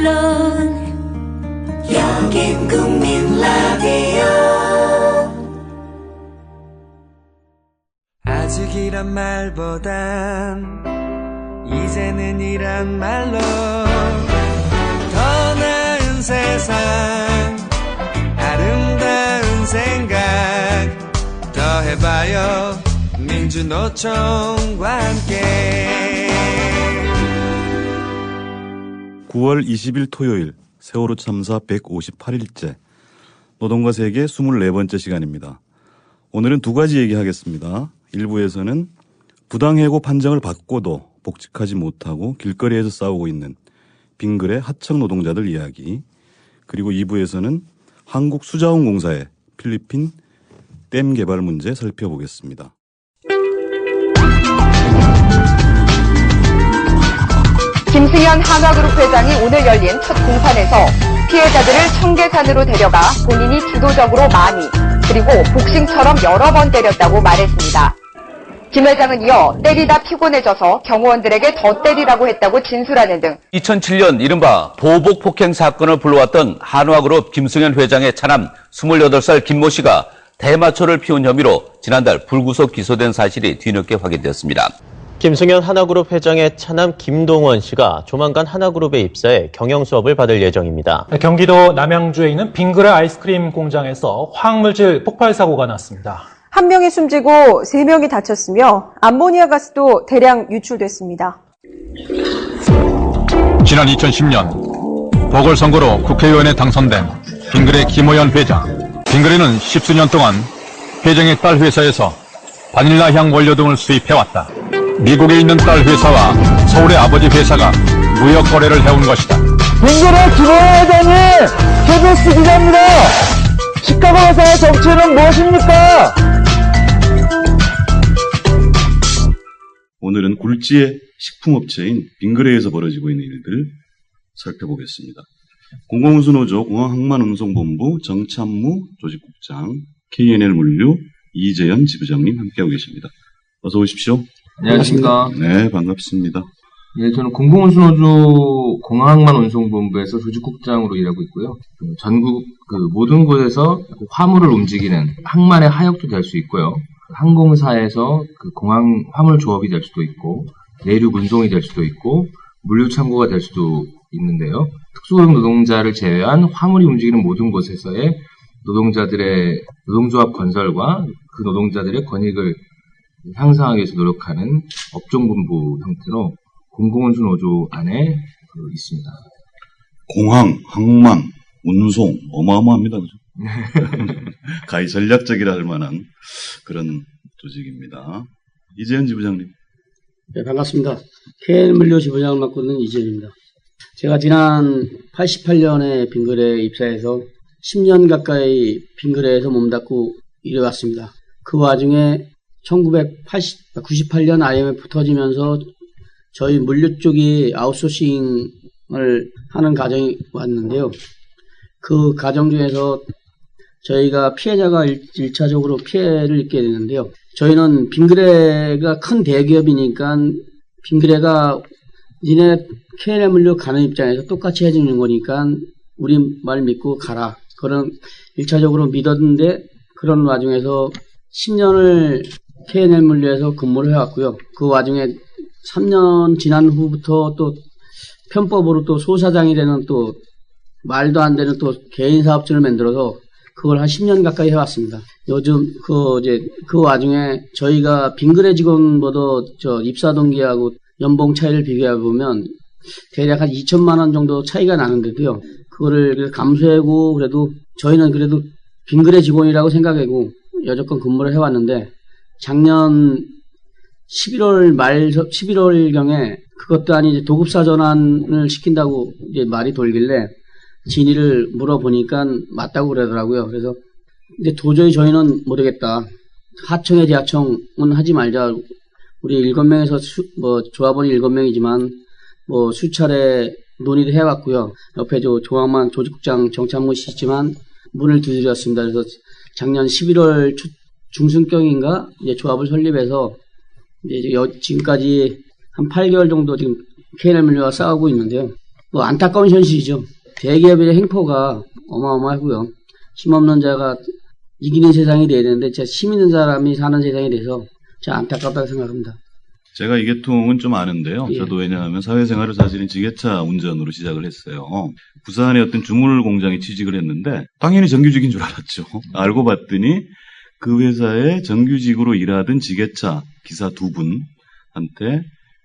물론 여긴 국민 라디오. 아직이란 말보단 이제는 이란 말로 더 나은 세상, 아름다운 생각 더해봐요. 민주노총과 함께. 9월 20일 토요일 세월호 참사 158일째 노동과 세계 24번째 시간입니다. 오늘은 두 가지 얘기하겠습니다. 일부에서는 부당해고 판정을 받고도 복직하지 못하고 길거리에서 싸우고 있는 빙글의 하청 노동자들 이야기, 그리고 2부에서는 한국수자원공사의 필리핀 댐 개발 문제 살펴보겠습니다. 김승현 한화그룹 회장이 오늘 열린 첫 공판에서 피해자들을 청계산으로 데려가 본인이 주도적으로 많이, 그리고 복싱처럼 여러 번 때렸다고 말했습니다. 김 회장은 이어 때리다 피곤해져서 경호원들에게 더 때리라고 했다고 진술하는 등 2007년 이른바 보복 폭행 사건을 불러왔던 한화그룹 김승현 회장의 차남 28살 김모 씨가 대마초를 피운 혐의로 지난달 불구속 기소된 사실이 뒤늦게 확인되었습니다. 김승현 한화그룹 회장의 차남 김동원 씨가 조만간 한화그룹에 입사해 경영 수업을 받을 예정입니다. 경기도 남양주에 있는 빙그레 아이스크림 공장에서 화학물질 폭발 사고가 났습니다. 한 명이 숨지고 3명이 다쳤으며 암모니아 가스도 대량 유출됐습니다. 지난 2010년 보궐선거로 국회의원에 당선된 빙그레 김호연 회장. 빙그레는 10수년 동안 회장의 딸 회사에서 바닐라 향 원료 등을 수입해왔다. 미국에 있는 딸 회사와 서울의 아버지 회사가 무역 거래를 해온 것이다. 빙그레 김호연 회장님, KBS 기자입니다. 시카고 회사의 정체는 무엇입니까? 오늘은 굴지의 식품업체인 빙그레에서 벌어지고 있는 일들 살펴보겠습니다. 공공운수노조 공항항만운송본부 정찬무 조직국장, KNL 물류 이재현 지부장님 함께하고 계십니다. 어서 오십시오. 안녕하십니까. 네, 반갑습니다. 예, 저는 공공운수노조 공항항만운송본부에서 조직국장으로 일하고 있고요. 전국 모든 곳에서 화물을 움직이는 항만의 하역도 될 수 있고요. 항공사에서 공항 화물 조업이 될 수도 있고, 내륙 운송이 될 수도 있고, 물류 창고가 될 수도 있는데요. 특수고용 노동자를 제외한 화물이 움직이는 모든 곳에서의 노동자들의 노동조합 건설과 그 노동자들의 권익을 향상하기 위해서 노력하는 업종본부 형태로 공공운수노조 안에 있습니다. 공항, 항만, 운송 어마어마합니다. 그죠? 가히 전략적이라 할 만한 그런 조직입니다. 이재현 지부장님. 네, 반갑습니다. KN 물류 지부장을 맡고 있는 이재현입니다. 제가 지난 88년에 빙그레에 입사해서 10년 가까이 빙그레에서 몸담고 일해왔습니다. 그 와중에 1998년 IMF 터지면서 저희 물류 쪽이 아웃소싱을 하는 과정이 왔는데요. 그 과정 중에서 저희가 피해자가 1차적으로 피해를 입게 되는데요. 저희는 빙그레가 큰 대기업이니까 빙그레가 니네 KNL 물류 가는 입장에서 똑같이 해주는 거니까 우리 말 믿고 가라. 그런 1차적으로 믿었는데 그런 와중에서 10년을 KNL 물류에서 근무를 해왔고요. 그 와중에 3년 지난 후부터 또 편법으로 또 소사장이 되는 또 말도 안 되는 또 개인 사업체를 만들어서 그걸 한 10년 가까이 해왔습니다. 요즘 그 와중에 저희가 빙그레 직원보다 입사 동기하고 연봉 차이를 비교해 보면 대략 한 2천만 원 정도 차이가 나는데도요. 그거를 감수하고 그래도 저희는 그래도 빙그레 직원이라고 생각하고 여태껏 근무를 해왔는데 작년 11월경에 그것도 아니 이제 도급사 전환을 시킨다고 이제 말이 돌길래 진위를 물어보니까 맞다고 그러더라고요. 그래서 이제 도저히 저희는 모르겠다. 하청에 지하청은 하지 말자. 우리 7명에서 조합원이 7명이지만 수차례 논의를 해왔고요. 옆에 조항만 조직국장 정찬무 씨지만 문을 두드렸습니다. 그래서 작년 11월 중순경인가 이제 조합을 설립해서 이제 지금까지 한 8개월 정도 지금 KNL 물류와 싸우고 있는데요. 뭐 안타까운 현실이죠. 대기업의 행포가 어마어마하고요. 힘없는 자가 이기는 세상이 돼야 되는데 진짜 힘 있는 사람이 사는 세상이 돼서 진짜 안타깝다고 생각합니다. 제가 이 계통은 좀 아는데요. 예. 저도 왜냐하면 사회생활을 사실은 지게차 운전으로 시작을 했어요. 부산에 어떤 주물 공장에 취직을 했는데 당연히 정규직인 줄 알았죠. 알고 봤더니 그 회사에 정규직으로 일하던 지게차 기사 2분한테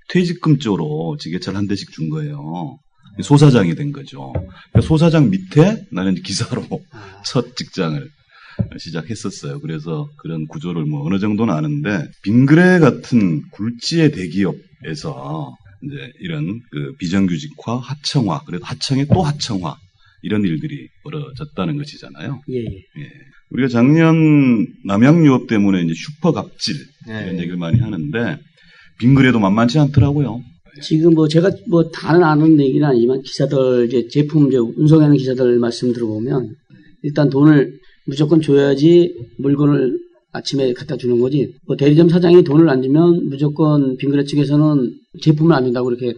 퇴직금 쪽으로 지게차를 한 대씩 준 거예요. 소사장이 된 거죠. 그러니까 소사장 밑에 나는 기사로 첫 직장을 시작했었어요. 그래서 그런 구조를 뭐 어느 정도는 아는데 빙그레 같은 굴지의 대기업에서 이제 이런 그 비정규직화, 하청화, 그래도 하청에 또 하청화 이런 일들이 벌어졌다는 것이잖아요. 예. 우리가 작년 남양 유업 때문에 이제 슈퍼 갑질 이런 얘기를 많이 하는데 빙그레도 만만치 않더라고요. 지금 뭐 제가 뭐 다는 아는 얘기는 아니지만 기사들 이제 제품 이제 운송하는 기사들 말씀 들어보면 일단 돈을 무조건 줘야지 물건을 아침에 갖다 주는 거지. 뭐 대리점 사장이 돈을 안 주면 무조건 빙그레 측에서는 제품을 안 준다고 이렇게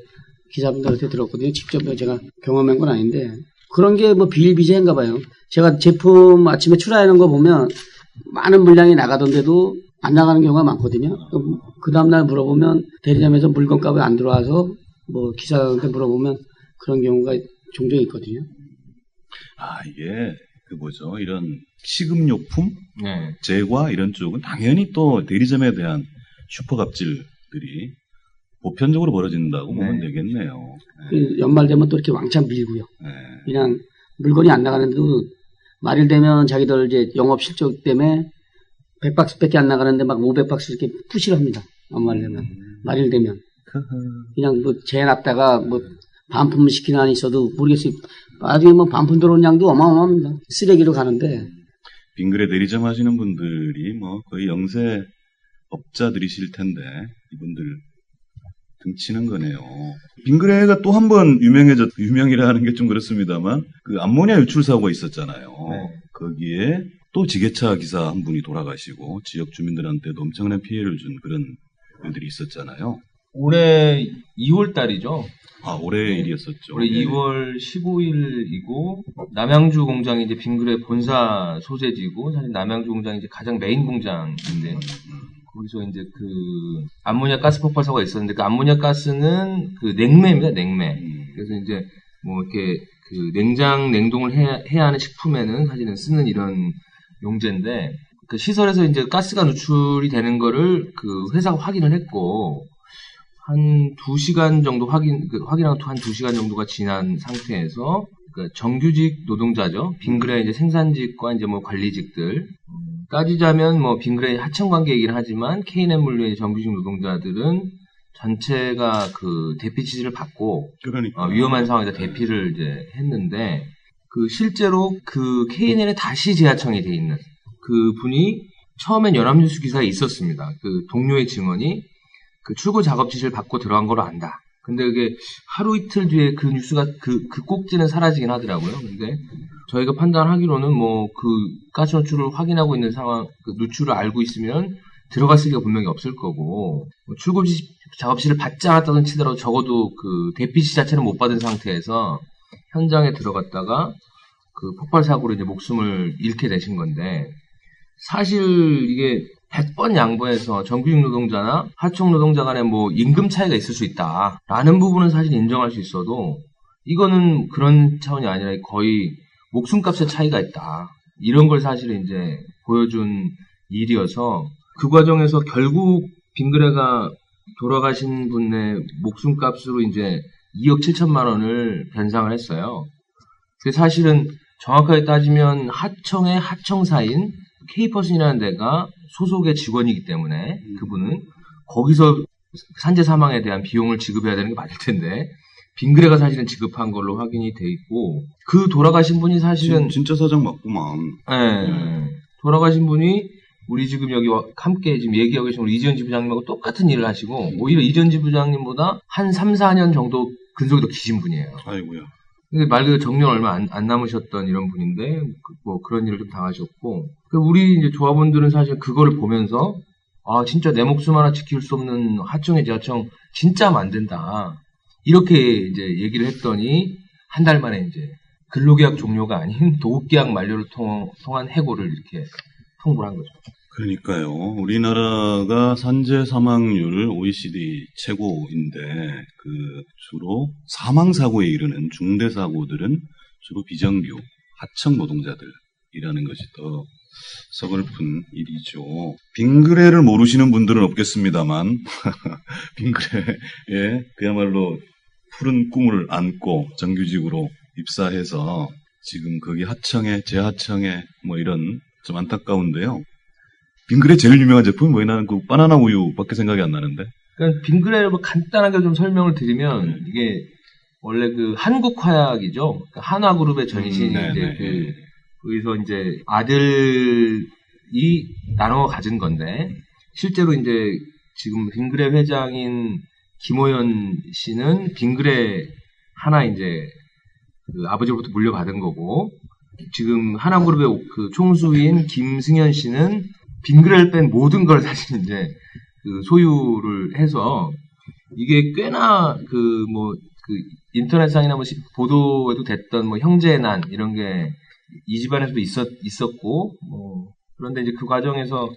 기사분들한테 들었거든요. 직접 제가 경험한 건 아닌데 그런 게 뭐 비일비재한가 봐요. 제가 제품 아침에 출하하는 거 보면 많은 물량이 나가던데도 안 나가는 경우가 많거든요. 그 다음날 물어보면 대리점에서 물건값이 안 들어와서 뭐 기사한테 물어보면 그런 경우가 종종 있거든요. 아, 이게 그 뭐죠? 이런 식음료품, 제과 이런 쪽은 당연히 또 대리점에 대한 슈퍼 갑질들이 보편적으로 벌어진다고 보면 되겠네요. 그 연말 되면 또 이렇게 왕창 밀고요. 그냥 물건이 안 나가는데도 말일 되면 자기들 이제 영업 실적 때문에 100박스밖에 안 나가는데 막 500박스 이렇게 푸시를 합니다. 연말 되면. 말일 되면. 그냥 뭐 재놨다가 뭐 반품 시키는 한이 있어도 모르겠어요. 나중에 뭐 반품 들어온 양도 어마어마합니다. 쓰레기로 가는데. 빙그레 대리점 하시는 분들이 뭐 거의 영세 업자들이실 텐데 이분들 등치는 거네요. 빙그레가 또 한 번 유명이라는 게 좀 그렇습니다만 그 암모니아 유출 사고가 있었잖아요. 거기에 또 지게차 기사 한 분이 돌아가시고 지역 주민들한테도 엄청난 피해를 준 그런 일들이 있었잖아요. 올해 2월 달이죠. 아, 올해 일이었었죠. 올해 2월 15일이고 남양주 공장이 이제 빙그레 본사 소재지고 사실 남양주 공장이 이제 가장 메인 공장인데 거기서 이제 그 암모니아 가스 폭발 사고가 있었는데 그 암모니아 가스는 그 냉매입니다. 냉매. 그래서 이제 뭐 이렇게 그 냉동을 해야 하는 식품에는 사실은 쓰는 이런 용제인데 그 시설에서 이제 가스가 누출이 되는 거를 그 회사가 확인을 했고 한 2시간 정도 확인하고 한 2시간 정도가 지난 상태에서 그 정규직 노동자죠. 빙그레 이제 생산직과 이제 뭐 관리직들 따지자면 뭐 빙그레 하청 관계이긴 하지만 K&M 물류의 정규직 노동자들은 전체가 그 대피 지시를 받고 위험한 상황에서 대피를 이제 했는데 그 실제로 그 K&M에 다시 재하청이 돼 있는 그 분이 처음엔 연합뉴스 기사에 있었습니다. 그 동료의 증언이 그 출고 작업 지시를 받고 들어간 걸로 안다. 근데 그게 하루 이틀 뒤에 그 뉴스가 그 꼭지는 사라지긴 하더라고요. 근데 저희가 판단하기로는 뭐 그 가스 노출을 확인하고 있는 상황, 그 누출을 알고 있으면 들어갔을 리가 분명히 없을 거고 뭐 출고 작업실을 받지 않았다는 치더라도 적어도 그 대피시 자체는 못 받은 상태에서 현장에 들어갔다가 그 폭발 사고로 이제 목숨을 잃게 되신 건데 사실 이게 100번 양보해서 정규직 노동자나 하청 노동자 간에 뭐 임금 차이가 있을 수 있다라는 부분은 사실 인정할 수 있어도 이거는 그런 차원이 아니라 거의 목숨값의 차이가 있다. 이런 걸 사실은 이제 보여준 일이어서 그 과정에서 결국 빙그레가 돌아가신 분의 목숨값으로 이제 2억 7천만 원을 변상을 했어요. 그게 사실은 정확하게 따지면 하청의 하청사인 K퍼슨이라는 데가 소속의 직원이기 때문에 그분은 거기서 산재 사망에 대한 비용을 지급해야 되는 게 맞을 텐데 빙그레가 사실은 지급한 걸로 확인이 돼 있고 그 돌아가신 분이 사실은 진짜 사장 맞구만. 네. 돌아가신 분이 우리 지금 여기 함께 지금 얘기하고 계신 우리 이지현 지부장님하고 똑같은 일을 하시고 오히려 이지현 지부장님보다 한 3, 4년 정도 근속이 더 기신 분이에요. 아이고야. 근데 말 그대로 정년 얼마 안 남으셨던 이런 분인데 뭐 그런 일을 좀 당하셨고 우리 이제 조합원들은 사실 그거를 보면서 아 진짜 내 목숨 하나 지킬 수 없는 하청의 지하청 진짜 하면 안 된다. 이렇게 이제 얘기를 했더니 한 달 만에 이제 근로계약 종료가 아닌 도급계약 만료를 통한 해고를 이렇게 통보를 한 거죠. 그러니까요. 우리나라가 산재 사망률 OECD 최고인데 주로 사망 사고에 이르는 중대 사고들은 주로 비정규 하청 노동자들이라는 것이 더 서글픈 일이죠. 빙그레를 모르시는 분들은 없겠습니다만 빙그레에 그야말로 푸른 꿈을 안고 정규직으로 입사해서 지금 거기 하청에 재하청에 뭐 이런 좀 안타까운데요. 빙그레 제일 유명한 제품이 뭐냐? 나는 그 바나나 우유밖에 생각이 안 나는데. 그러니까 빙그레를 간단하게 좀 설명을 드리면 이게 원래 그 한국 화약이죠. 그러니까 한화그룹의 전신이 이제 거기서 이제 아들이 나눠 가진 건데 실제로 이제 지금 빙그레 회장인 김호연 씨는 빙그레 하나 이제 그 아버지로부터 물려받은 거고 지금 하나그룹의 그 총수인 김승현 씨는 빙그레를 뺀 모든 걸 사실 이제 그 소유를 해서 이게 꽤나 그 인터넷상이나 뭐 보도에도 됐던 뭐 형제난 이런 게 이 집안에서도 있었고 뭐 그런데 이제 그 과정에서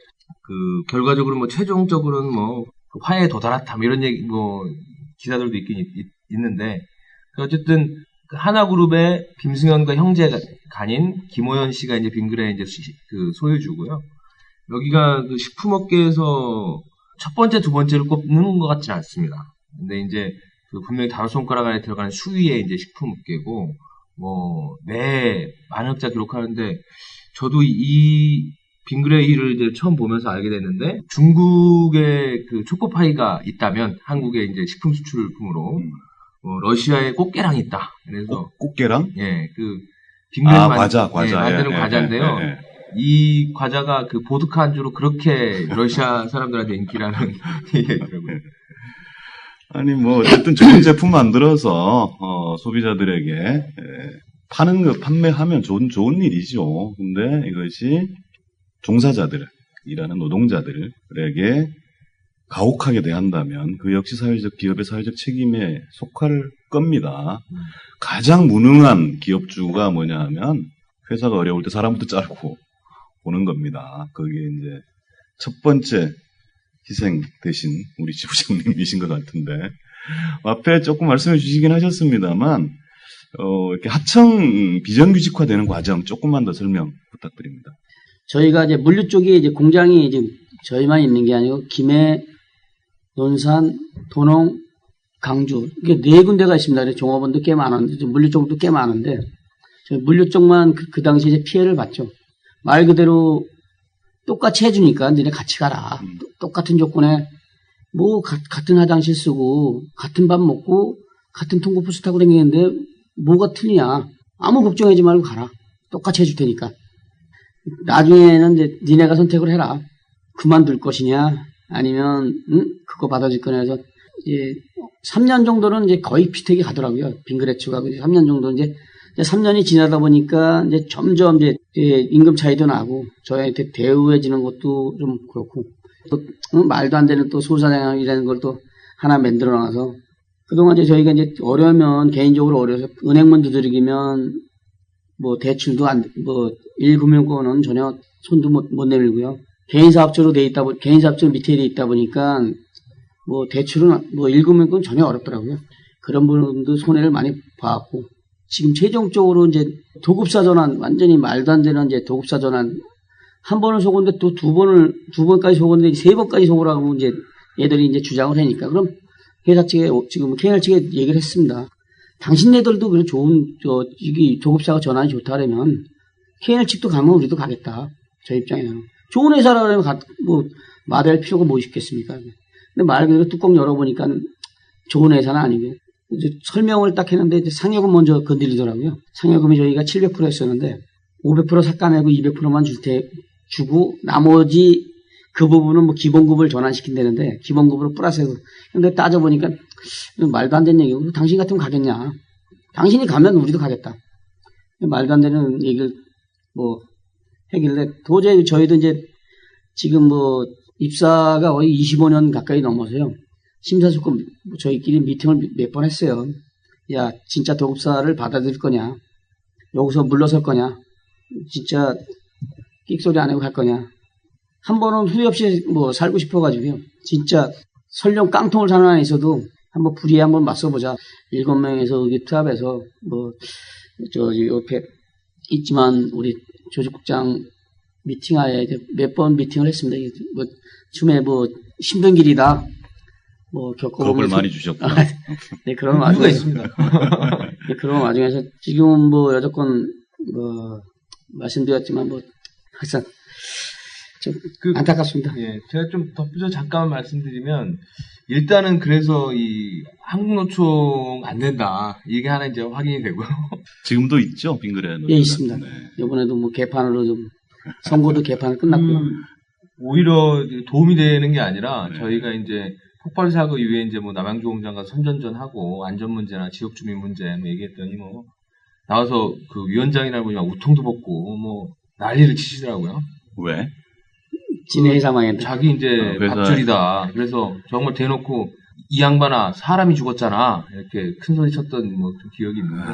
그 결과적으로 뭐 최종적으로는 뭐 화해에 도달했다 뭐 이런 얘기 뭐 기사들도 있긴 있는데 어쨌든 그 하나그룹의 김승현과 형제가 간인 김호연 씨가 이제 빙그레 이제 그 소유주고요. 여기가 그 식품업계에서 첫 번째, 두 번째를 꼽는 것 같지는 않습니다. 근데 이제 그 분명히 다섯 손가락 안에 들어가는 수위의 이제 식품업계고, 뭐, 많은 흑자 기록하는데, 저도 이 빙그레이를 이제 처음 보면서 알게 됐는데, 중국에 그 초코파이가 있다면, 한국의 이제 식품 수출품으로, 러시아에 꽃게랑이 있다. 그래서. 꽃게랑? 예, 그, 빙그레 과자. 만드는 과자인데요. 이 과자가 그 보드카 안주로 그렇게 러시아 사람들한테 인기라는 얘기더라고요. 아니 뭐 어쨌든 좋은 제품 만들어서 소비자들에게 판매하면 좋은 일이죠. 근데 이것이 종사자들이라는 노동자들에게 가혹하게 대한다면 그 역시 기업의 사회적 책임에 속할 겁니다. 가장 무능한 기업주가 뭐냐 하면 회사가 어려울 때 사람부터 자르고 보는 겁니다. 거기에 이제 첫 번째 희생 대신 우리 지부장님이신 것 같은데 앞에 조금 말씀해 주시긴 하셨습니다만 이렇게 하청 비정규직화되는 과정 조금만 더 설명 부탁드립니다. 저희가 이제 물류 쪽에 이제 공장이 이제 저희만 있는 게 아니고 김해, 논산, 도농, 강주 이게 4군데가 있습니다. 종업원도 꽤 많은데 물류 쪽도 꽤 많은데 저희 물류 쪽만 그 당시에 이제 피해를 봤죠. 말 그대로 똑같이 해주니까 너네 같이 가라. 똑같은 조건에 뭐 같은 화장실 쓰고 같은 밥 먹고 같은 통고버스 타고 다니는데 뭐가 틀리냐. 아무 걱정하지 말고 가라. 똑같이 해줄 테니까. 나중에는 이제 니네가 선택을 해라. 그만둘 것이냐 아니면 그거 받아줄 거냐 해서 이제 3년 정도는 이제 거의 피택이 가더라고요. 빙그레츠가 3년 정도 이제 3년이 지나다 보니까 이제 점점 이제 임금 차이도 나고 저희한테 대우해지는 것도 좀 그렇고 또 말도 안 되는 또 소사장이라는 걸 또 하나 만들어 놔서 그동안 이제 저희가 이제 어려우면 개인적으로 어려서 은행만 두드리기면 뭐 대출도 뭐 1금융권은 전혀 손도 못 내밀고요. 개인사업주로 개인사업주 밑에 돼 있다 보니까 뭐 대출은 뭐 1금융권 전혀 어렵더라고요. 그런 부분도 손해를 많이 봐왔고 지금 최종적으로 이제 도급사 전환, 완전히 말도 안 되는 이제 도급사 전환, 한 번을 속었는데 또 두 번까지 속었는데 3번까지 속으라고 이제 얘들이 이제 주장을 하니까 그럼 회사 측에, 지금 KNL 측에 얘기를 했습니다. 당신네들도 그런 좋은, 이게 도급사가 전환이 좋다 그러면 KNL 측도 가면 우리도 가겠다. 저 입장에서는. 좋은 회사라 그러면 마다할 필요가 뭐 있겠습니까? 근데 말 그대로 뚜껑 열어보니까 좋은 회사는 아니고. 이제 설명을 딱 했는데 이제 상여금 먼저 건드리더라고요. 상여금이 저희가 700% 했었는데 500% 삭감하고 200%만 주고 나머지 그 부분은 뭐 기본급을 전환시킨다는데 기본급으로 플러스해서 근데 따져보니까 말도 안 되는 얘기고 당신 같으면 가겠냐. 당신이 가면 우리도 가겠다. 말도 안 되는 얘기를 뭐 하길래 도저히 저희도 이제 지금 뭐 입사가 거의 25년 가까이 넘어서요. 심사숙고 저희끼리 미팅을 몇 번 했어요. 야, 진짜 도급사를 받아들일 거냐? 여기서 물러설 거냐? 진짜 끽소리 안 하고 갈 거냐? 한 번은 후회 없이 뭐 살고 싶어가지고요. 진짜 설령 깡통을 사는 안에 있어도 한번 불의에 한번 맞서보자. 7명에서 여기 투합해서 뭐 저기 옆에 있지만 우리 조직국장 미팅하에 몇 번 미팅을 했습니다. 뭐 춤에 뭐 힘든 길이다. 뭐 겪어보면 겁을 많이 주셨구나. 네, 그런 와중에 있습니다. 네, 그런 와중에서 지금 뭐 여태껏 뭐 말씀드렸지만 뭐 항상 좀 안타깝습니다. 예, 제가 좀 덧붙여 잠깐만 말씀드리면 일단은 그래서 이 한국노총 안 된다 이게 하나 이제 확인이 되고요. 지금도 있죠, 빙그레 노조. 예, 있습니다. 이번에도 뭐 개판으로 좀 선거도 개판 끝났고요. 오히려 도움이 되는 게 아니라 저희가 이제 폭발 사고 이후에 이제 뭐 남양주 공장 가서 선전전하고 안전 문제나 지역 주민 문제 뭐 얘기했더니 뭐 나와서 그 위원장이라는 분이 막 우통도 벗고 뭐 난리를 치시더라고요. 왜? 진해 상황에 자기 이제 밥줄이다. 그래서 정말 대놓고 이 양반아 사람이 죽었잖아 이렇게 큰 소리 쳤던 뭐 기억이 있는데.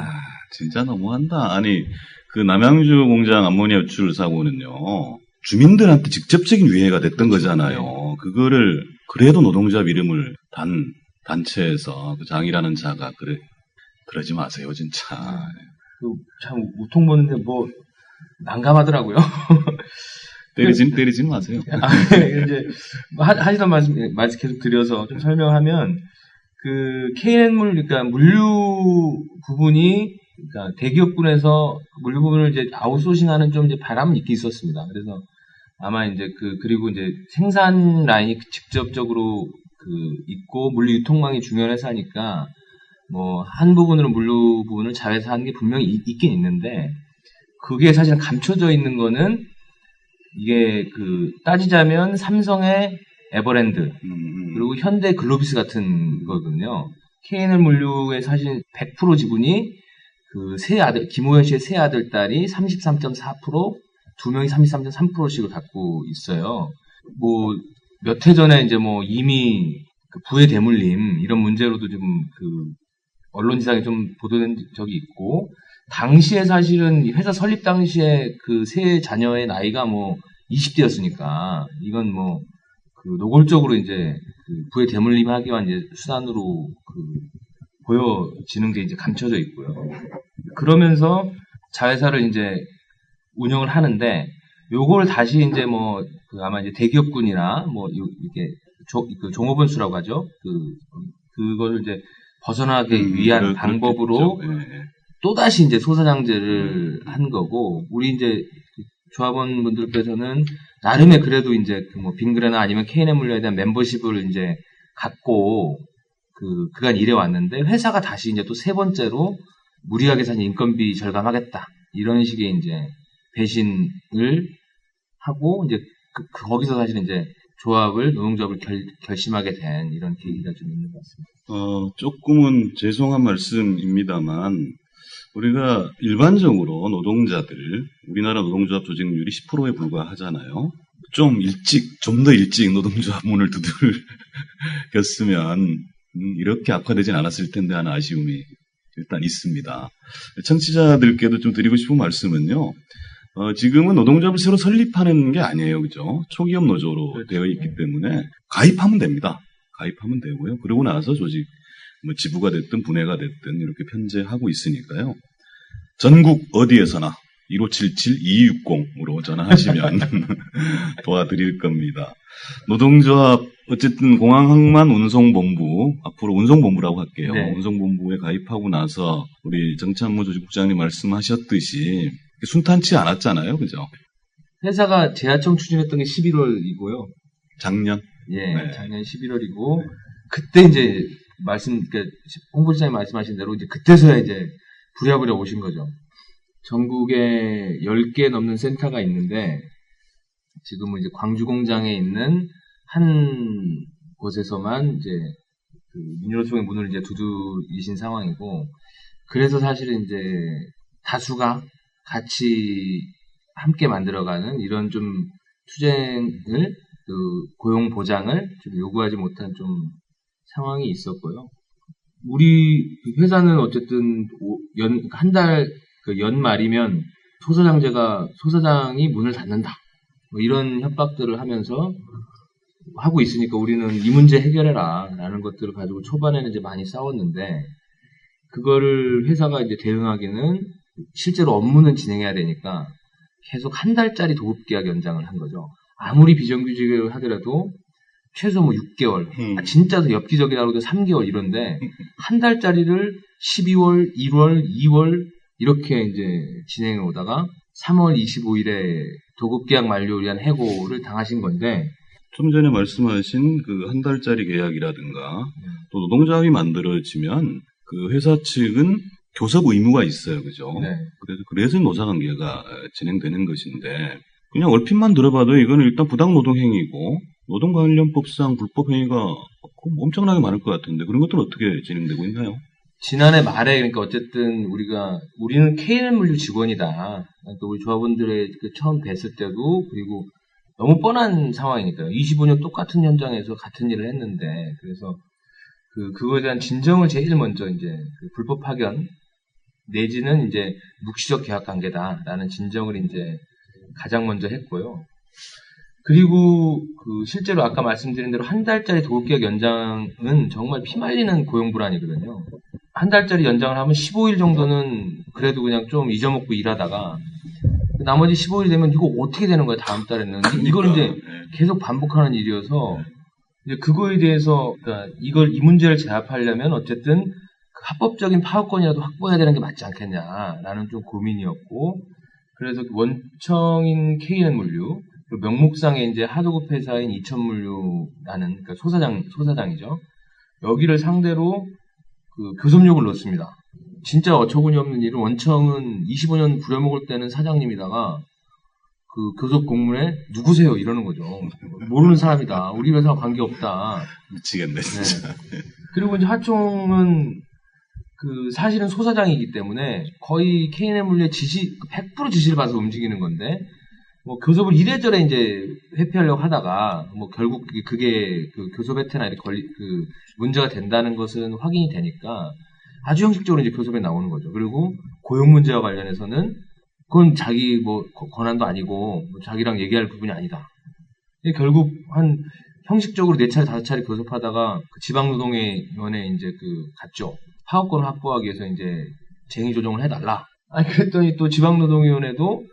진짜 너무한다. 아니 그 남양주 공장 암모니아 유출 사고는요 주민들한테 직접적인 위해가 됐던 거잖아요. 그거를 그래도 노동조합 이름을 단체에서 그 장이라는 자가 그러지 마세요 진짜. 참 우통 보는데 뭐 난감하더라고요. 때리진 마세요. 이제 하시던 말씀 계속 드려서 좀 설명하면 그 K&N물 그러니까 물류 부분이 그러니까 대기업군에서 물류 부분을 이제 아웃소싱하는 좀 이제 바람은 있긴 있었습니다. 그래서 아마 이제 그리고 이제 생산 라인이 직접적으로 있고 물류 유통망이 중요한 회사니까 뭐 한 부분으로 물류 부분을 자회사 하는 게 분명히 있긴 있는데 그게 사실 감춰져 있는 거는 이게 따지자면 삼성의 에버랜드 그리고 현대 글로비스 같은 거거든요. K&N 물류의 사실 100% 지분이 세 아들 김호연 씨의 세 아들 딸이 33.4% 두 명이 33.3%씩을 갖고 있어요. 뭐 몇 해 전에 이제 뭐 이미 부의 대물림 이런 문제로도 좀 언론지상에 좀 보도된 적이 있고 당시에 사실은 회사 설립 당시에 세 자녀의 나이가 뭐 20대였으니까 이건 뭐 노골적으로 이제 부의 대물림하기 위한 이제 수단으로 보여지는 게 이제 감춰져 있고요. 그러면서 자회사를 이제 운영을 하는데 요걸 다시 이제 뭐 아마 이제 대기업군이나 뭐 이렇게 종업원수라고 하죠. 그거를 이제 벗어나기 위한 방법으로 또다시 이제 소사장제를 한 거고, 우리 이제 조합원 분들께서는 나름의 그래도 이제 뭐 빙그레나 아니면 K&N 물류에 대한 멤버십을 이제 갖고 그간 일해왔는데, 회사가 다시 이제 또 세 번째로 무리하게 사실 인건비 절감하겠다. 이런 식의 이제 배신을 하고, 이제 거기서 사실 이제 노동조합을 결심하게 된 이런 계기가 좀 있는 것 같습니다. 조금은 죄송한 말씀입니다만, 우리가 일반적으로 노동자들, 우리나라 노동조합 조직률이 10%에 불과하잖아요. 좀 더 일찍 노동조합 문을 두들겼으면 이렇게 악화되진 않았을 텐데 하는 아쉬움이 일단 있습니다. 청취자들께도 좀 드리고 싶은 말씀은요. 지금은 노동조합을 새로 설립하는 게 아니에요. 그죠? 초기업 노조로 그렇죠. 되어 있기 때문에 가입하면 됩니다. 가입하면 되고요. 그러고 나서 조직, 뭐 지부가 됐든 분해가 됐든 이렇게 편제하고 있으니까요. 전국 어디에서나 1577-2260으로 전화하시면 도와드릴 겁니다. 노동조합, 어쨌든 공항항만 운송본부, 앞으로 운송본부라고 할게요. 네. 운송본부에 가입하고 나서 우리 정찬무 조직국장님 말씀하셨듯이 순탄치 않았잖아요. 그죠? 회사가 재하청 추진했던 게 11월이고요. 작년? 예, 네. 작년 11월이고, 그때 이제 그러니까 홍보시장님 말씀하신 대로 이제 그때서야 이제 부랴부랴 오신 거죠. 전국에 10개 넘는 센터가 있는데, 지금은 이제 광주 공장에 있는 한 곳에서만 이제 민주노총의 문을 이제 두드리신 상황이고, 그래서 사실은 이제 다수가 같이 함께 만들어가는 이런 좀 투쟁을, 고용 보장을 좀 요구하지 못한 좀 상황이 있었고요. 우리 회사는 어쨌든 한 달 연말이면 소사장이 문을 닫는다. 뭐 이런 협박들을 하면서 하고 있으니까 우리는 이 문제 해결해라 라는 것들을 가지고 초반에는 이제 많이 싸웠는데, 그거를 회사가 이제 대응하기는 실제로 업무는 진행해야 되니까 계속 한 달짜리 도급계약 연장을 한 거죠. 아무리 비정규직을 하더라도 최소 뭐 6개월, 진짜 더 엽기적이라고 해도 3개월 이런데 한 달짜리를 12월, 1월, 2월 이렇게 이제 진행해 오다가 3월 25일에 도급계약 만료를 위한 해고를 당하신 건데, 좀 전에 말씀하신 그 한 달짜리 계약이라든가 또 노동조합이 만들어지면 그 회사 측은 교섭 의무가 있어요. 그죠? 네. 그래서 노사관계가 진행되는 것인데, 그냥 얼핏만 들어봐도 이거는 일단 부당노동행위고 노동관련법상 불법행위가 엄청나게 많을 것 같은데, 그런 것들은 어떻게 진행되고 있나요? 지난해 말에, 그러니까 어쨌든 우리는 K&N 물류 직원이다. 그러니까 우리 조합원들의 처음 뵀을 때도, 그리고 너무 뻔한 상황이니까요. 25년 똑같은 현장에서 같은 일을 했는데, 그래서 그거에 대한 진정을 제일 먼저 이제 불법 파견 내지는 이제 묵시적 계약 관계다라는 진정을 이제 가장 먼저 했고요. 그리고 실제로 아까 말씀드린 대로 한 달짜리 도급계약 연장은 정말 피말리는 고용불안이거든요. 한 달짜리 연장을 하면 15일 정도는 그래도 그냥 좀 잊어먹고 일하다가 나머지 15일이 되면 이거 어떻게 되는 거야 다음 달에는. 이걸 이제 계속 반복하는 일이어서 이제 그거에 대해서 그러니까 이 문제를 제압하려면 어쨌든 그 합법적인 파업권이라도 확보해야 되는 게 맞지 않겠냐라는 좀 고민이었고, 그래서 원청인 K&N 물류, 그리고 명목상에 이제 하도급 회사인 이천물류라는 그러니까 소사장이죠. 여기를 상대로 교섭 요구를 넣었습니다. 진짜 어처구니 없는 일은, 원청은 25년 부려먹을 때는 사장님이다가 교섭 공문에 누구세요 이러는 거죠. 모르는 사람이다. 우리 회사와 관계없다. 미치겠네 진짜. 네. 그리고 이제 하총은 사실은 소사장이기 때문에 거의 K&N 물류의 100% 지시를 받아서 움직이는 건데, 뭐 교섭을 이래저래 이제 회피하려고 하다가 뭐 결국 그게 교섭 혜택이나 이렇게 문제가 된다는 것은 확인이 되니까 아주 형식적으로 이제 교섭에 나오는 거죠. 그리고 고용 문제와 관련해서는 그건 자기 뭐 권한도 아니고 뭐 자기랑 얘기할 부분이 아니다. 결국 형식적으로 4차례 5차례 교섭하다가 지방노동위원회에 이제 갔죠. 파업권을 확보하기 위해서 이제 쟁의 조정을 해달라. 그랬더니 또 지방노동위원회도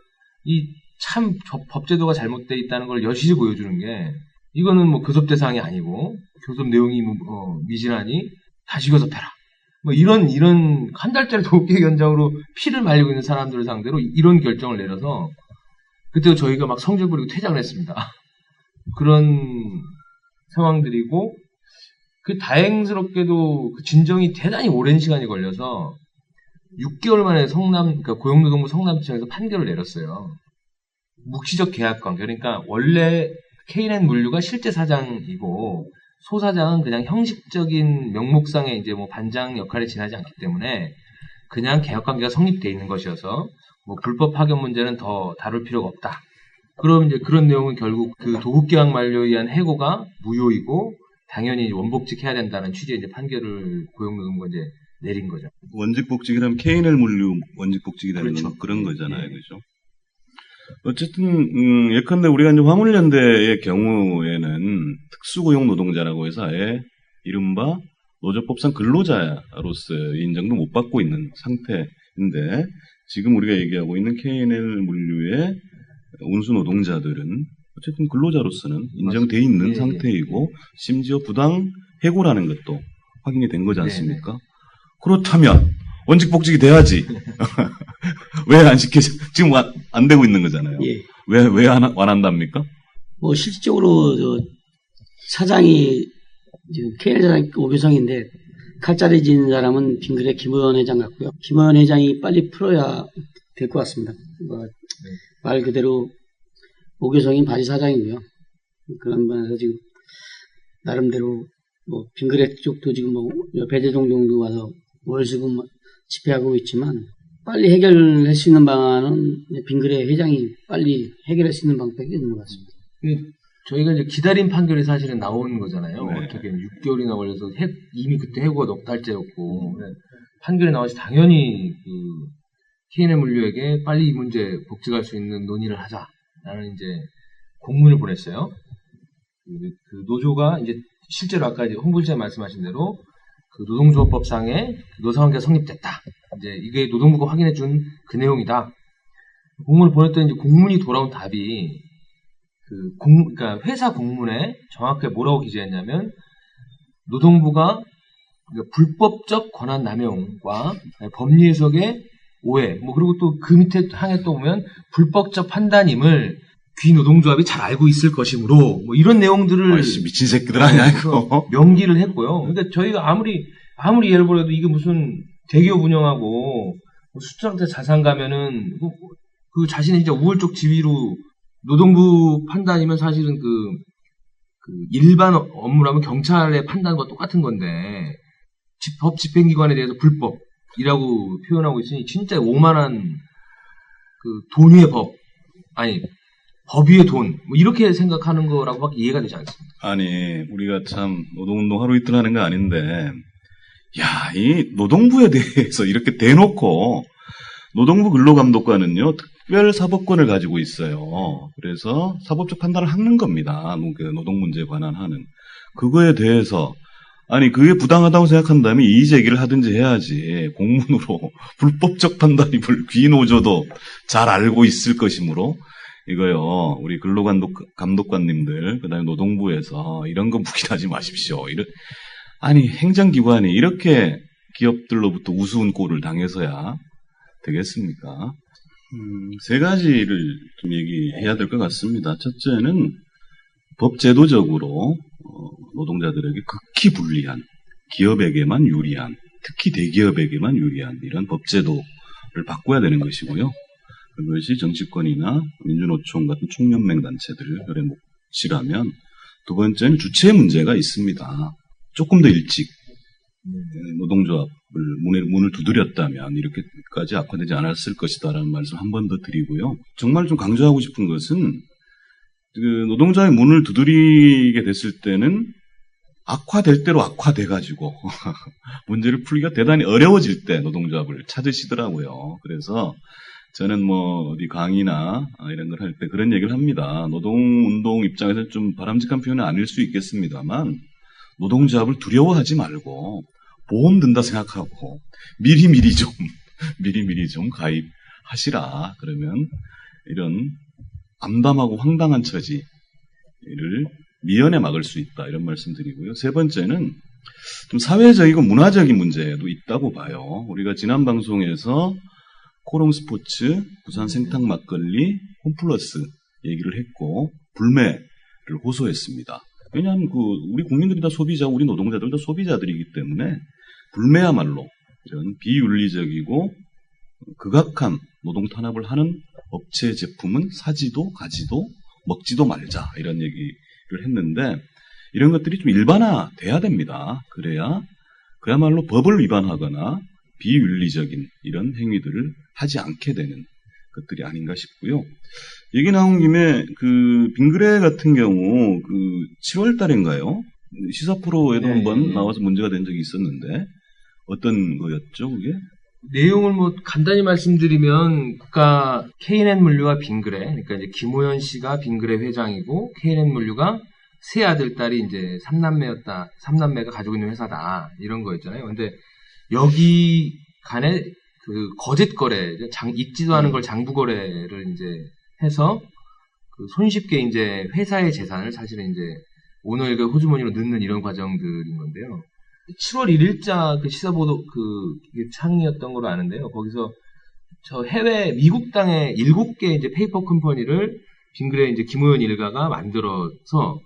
참 법제도가 잘못돼 있다는 걸 여실히 보여주는 게, 이거는 뭐 교섭 대상이 아니고 교섭 내용이 미진하니 다시 교섭해라. 뭐 이런 한 달짜리 도급계약 연장으로 피를 말리고 있는 사람들을 상대로 이런 결정을 내려서 그때 저희가 막 성질 부리고 퇴장을 했습니다. 그런 상황들이고, 다행스럽게도 진정이 대단히 오랜 시간이 걸려서 6개월 만에 그러니까 고용노동부 성남지청에서 판결을 내렸어요. 묵시적 계약 관계. 그러니까 원래 K&N 물류가 실제 사장이고 소사장은 그냥 형식적인 명목상의 이제 뭐 반장 역할에 지나지 않기 때문에 그냥 계약 관계가 성립되어 있는 것이어서 뭐 불법 파견 문제는 더 다룰 필요가 없다. 그럼 이제 그런 내용은 결국 도급계약 만료에 의한 해고가 무효이고 당연히 원복직해야 된다는 취지의 이제 판결을 고용노동부가 이제 내린 거죠. 원직복직이라면 K&N 물류 원직복직이라는 그렇죠. 건 그런 거잖아요, 그렇죠? 어쨌든 예컨대 우리가 이제 화물연대의 경우에는 특수고용 노동자라고 해서 아예 이른바 노조법상 근로자로서의 인정도 못 받고 있는 상태인데, 지금 우리가 얘기하고 있는 K&N 물류의 운수 노동자들은 어쨌든 근로자로서는 인정돼 있는 상태이고 심지어 부당 해고라는 것도 확인이 된 거지 않습니까? 네네. 그렇다면 원직복직이 돼야지. 왜 안 시키죠? 지금 안 되고 있는 거잖아요. 예. 왜 안 한답니까? 뭐 실질적으로 사장이 K&N 사장 오교성인데 칼자리 지는 사람은 빙그레 김호연 회장 같고요. 김호연 회장이 빨리 풀어야 될 것 같습니다. 말 그대로 오교성인 바지 사장이고요. 그런 면에서 지금 나름대로 뭐 빙그레 쪽도 지금 뭐 배재동 정도 와서 월수금 집회하고 있지만 빨리 해결할 수 있는 방안은 빙그레 회장이 빨리 해결할 수 있는 방법이 있는 것 같습니다. 저희가 이제 기다린 판결이 사실은 나온 거잖아요. 네. 어떻게 6개월이나 걸려서 이미 그때 해고가 넉 달째였고 판결이 나와서 당연히 그 K&N 물류에게 빨리 이 문제 복직할 수 있는 논의를 하자라는 이제 공문을 보냈어요. 그 노조가 이제 실제로 아까 이제 홍보실장이 말씀하신 대로 그 노동조합법상의 노사관계가 성립됐다. 이제 이게 노동부가 확인해 준 그 내용이다. 공문을 보냈더니 이제 공문이 돌아온 답이 그러니까 회사 공문에 정확하게 뭐라고 기재했냐면 노동부가 그러니까 불법적 권한 남용과 법리 해석의 오해, 뭐 그리고 또 그 밑에 항에 또 보면 불법적 판단임을 귀 노동조합이 잘 알고 있을 것이므로 뭐 이런 내용들을 아이씨, 미친 새끼들 아니야 이거. 명기를 했고요. 그러니까 저희가 아무리 예를 들어도 이게 무슨 대기업 운영하고 뭐 수장자 자산 가면은 그 자신의 이제 우월적 지위로 노동부 판단이면 사실은 그 일반 업무라면 경찰의 판단과 똑같은 건데 법 집행기관에 대해서 불법이라고 표현하고 있으니 진짜 오만한 그 돈 위의 법 아니 법 위의 돈 뭐 이렇게 생각하는 거라고밖에 이해가 되지 않습니다. 아니 우리가 참 노동운동 하루 이틀 하는 거 아닌데 야, 이 노동부에 대해서 이렇게 대놓고 노동부 근로감독관은요 특별 사법권을 가지고 있어요. 그래서 사법적 판단을 하는 겁니다. 노동 문제에 관한 하는 그거에 대해서 아니 그게 부당하다고 생각한다면 이의 제기를 하든지 해야지 공문으로 불법적 판단임을 귀노조도 잘 알고 있을 것이므로 이거요 우리 근로감독관님들 그다음에 노동부에서 이런 거 묵인하지 마십시오. 아니 행정기관이 이렇게 기업들로부터 우스운 꼴을 당해서야 되겠습니까? 세 가지를 좀 얘기해야 될 것 같습니다. 첫째는 법제도적으로 노동자들에게 극히 불리한, 기업에게만 유리한, 특히 대기업에게만 유리한 이런 법제도를 바꿔야 되는 것이고요. 그것이 정치권이나 민주노총 같은 총연맹 단체들의 몫이라면 두 번째는 주체 문제가 있습니다. 조금 더 일찍 노동조합을 문을 두드렸다면 이렇게까지 악화되지 않았을 것이다라는 말씀 한 번 더 드리고요. 정말 좀 강조하고 싶은 것은 그 노동자의 문을 두드리게 됐을 때는 악화될 대로 악화돼가지고 문제를 풀기가 대단히 어려워질 때 노동조합을 찾으시더라고요. 그래서 저는 뭐 어디 강의나 이런 걸 할 때 그런 얘기를 합니다. 노동운동 입장에서 좀 바람직한 표현은 아닐 수 있겠습니다만 노동조합을 두려워하지 말고 보험 든다 생각하고 미리미리 좀 가입하시라. 그러면 이런 암담하고 황당한 처지를 미연에 막을 수 있다. 이런 말씀드리고요. 세 번째는 좀 사회적이고 문화적인 문제도 있다고 봐요. 우리가 지난 방송에서 코롱 스포츠, 부산 생탕 막걸리, 홈플러스 얘기를 했고 불매를 호소했습니다. 왜냐하면 우리 국민들이 다 소비자고 우리 노동자들은 다 소비자들이기 때문에 불매야말로 이런 비윤리적이고 극악한 노동 탄압을 하는 업체 제품은 사지도 가지도 먹지도 말자 이런 얘기를 했는데 이런 것들이 좀 일반화돼야 됩니다. 그야말로 법을 위반하거나 비윤리적인 이런 행위들을 하지 않게 되는 것들이 아닌가 싶고요. 얘기 나온 김에 빙그레 같은 경우 7월 달인가요? 시사 프로에도 한번 나와서 문제가 된 적이 있었는데 어떤 거였죠, 그게? 내용을 뭐 간단히 말씀드리면 그러니까 K&N 물류와 빙그레 그러니까 이제 김호연 씨가 빙그레 회장이고 K&N 물류가 세 아들 딸이 이제 3남매가 가지고 있는 회사다 이런 거였잖아요. 근데 여기 간에 그 거짓 거래, 있지도 않은 걸 장부 거래를 이제 해서 손쉽게 이제 회사의 재산을 사실은 이제 오너일가 호주머니로 넣는 이런 과정들인 건데요. 7월 1일자 그 시사보도 창이었던 걸로 아는데요. 거기서 저 해외 미국 땅에 7개 이제 페이퍼 컴퍼니를 빙그레 이제 김호연 일가가 만들어서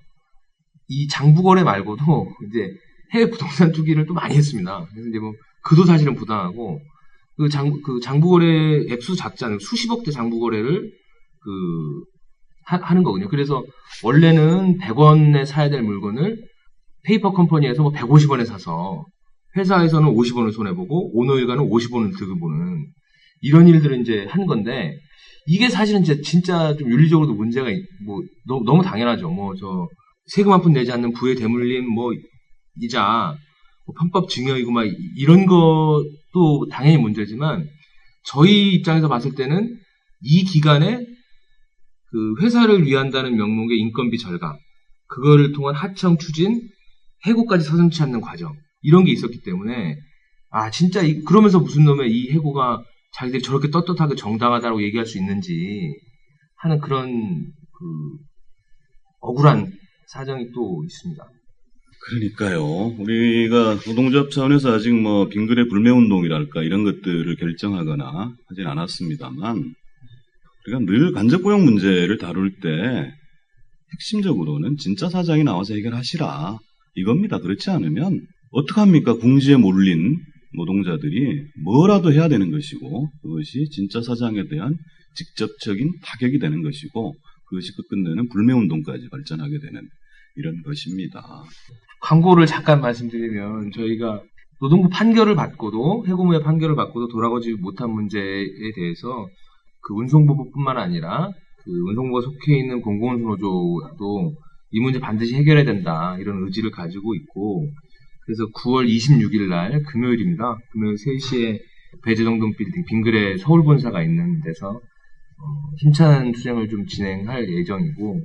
이 장부 거래 말고도 이제 해외 부동산 투기를 또 많이 했습니다. 그래서 이제 뭐 그도 사실은 부당하고 장부 거래 액수 작자는 수십억 대 장부 거래를 하는 거거든요. 그래서 원래는 100원에 사야 될 물건을 페이퍼 컴퍼니에서 뭐 150원에 사서 회사에서는 50원을 손해보고 오너 일가는 50원을 득을 보는 이런 일들을 이제 한 건데 이게 사실은 진짜 좀 윤리적으로도 문제가 너무 당연하죠. 세금 한 푼 내지 않는 부의 대물림 이자 편법 증여이고 이런 것도 당연히 문제지만 저희 입장에서 봤을 때는 이 기간에 그 회사를 위한다는 명목의 인건비 절감, 그거를 통한 하청 추진, 해고까지 서슴지 않는 과정, 이런 게 있었기 때문에 진짜 그러면서 무슨 놈의 이 해고가 자기들이 저렇게 떳떳하게 정당하다고 얘기할 수 있는지 하는 그런 억울한 사정이 또 있습니다. 그러니까요. 우리가 노동조합 차원에서 아직 빙글의 불매운동이랄까 이런 것들을 결정하거나 하진 않았습니다만 우리가 늘 간접고용 문제를 다룰 때 핵심적으로는 진짜 사장이 나와서 해결하시라 이겁니다. 그렇지 않으면 어떡합니까? 궁지에 몰린 노동자들이 뭐라도 해야 되는 것이고 그것이 진짜 사장에 대한 직접적인 타격이 되는 것이고 그것이 끝내는 불매운동까지 발전하게 되는 이런 것입니다. 광고를 잠깐 말씀드리면 저희가 노동부 판결을 받고도 해고무효 판결을 받고도 돌아오지 못한 문제에 대해서 그 운송부뿐만 아니라 그 운송부가 속해 있는 공공운수노조도 이 문제 반드시 해결해야 된다 이런 의지를 가지고 있고 그래서 9월 26일 날 금요일입니다. 금요일 3시에 배재정동 빌딩 빙글의 서울본사가 있는 데서 힘찬 투쟁을 좀 진행할 예정이고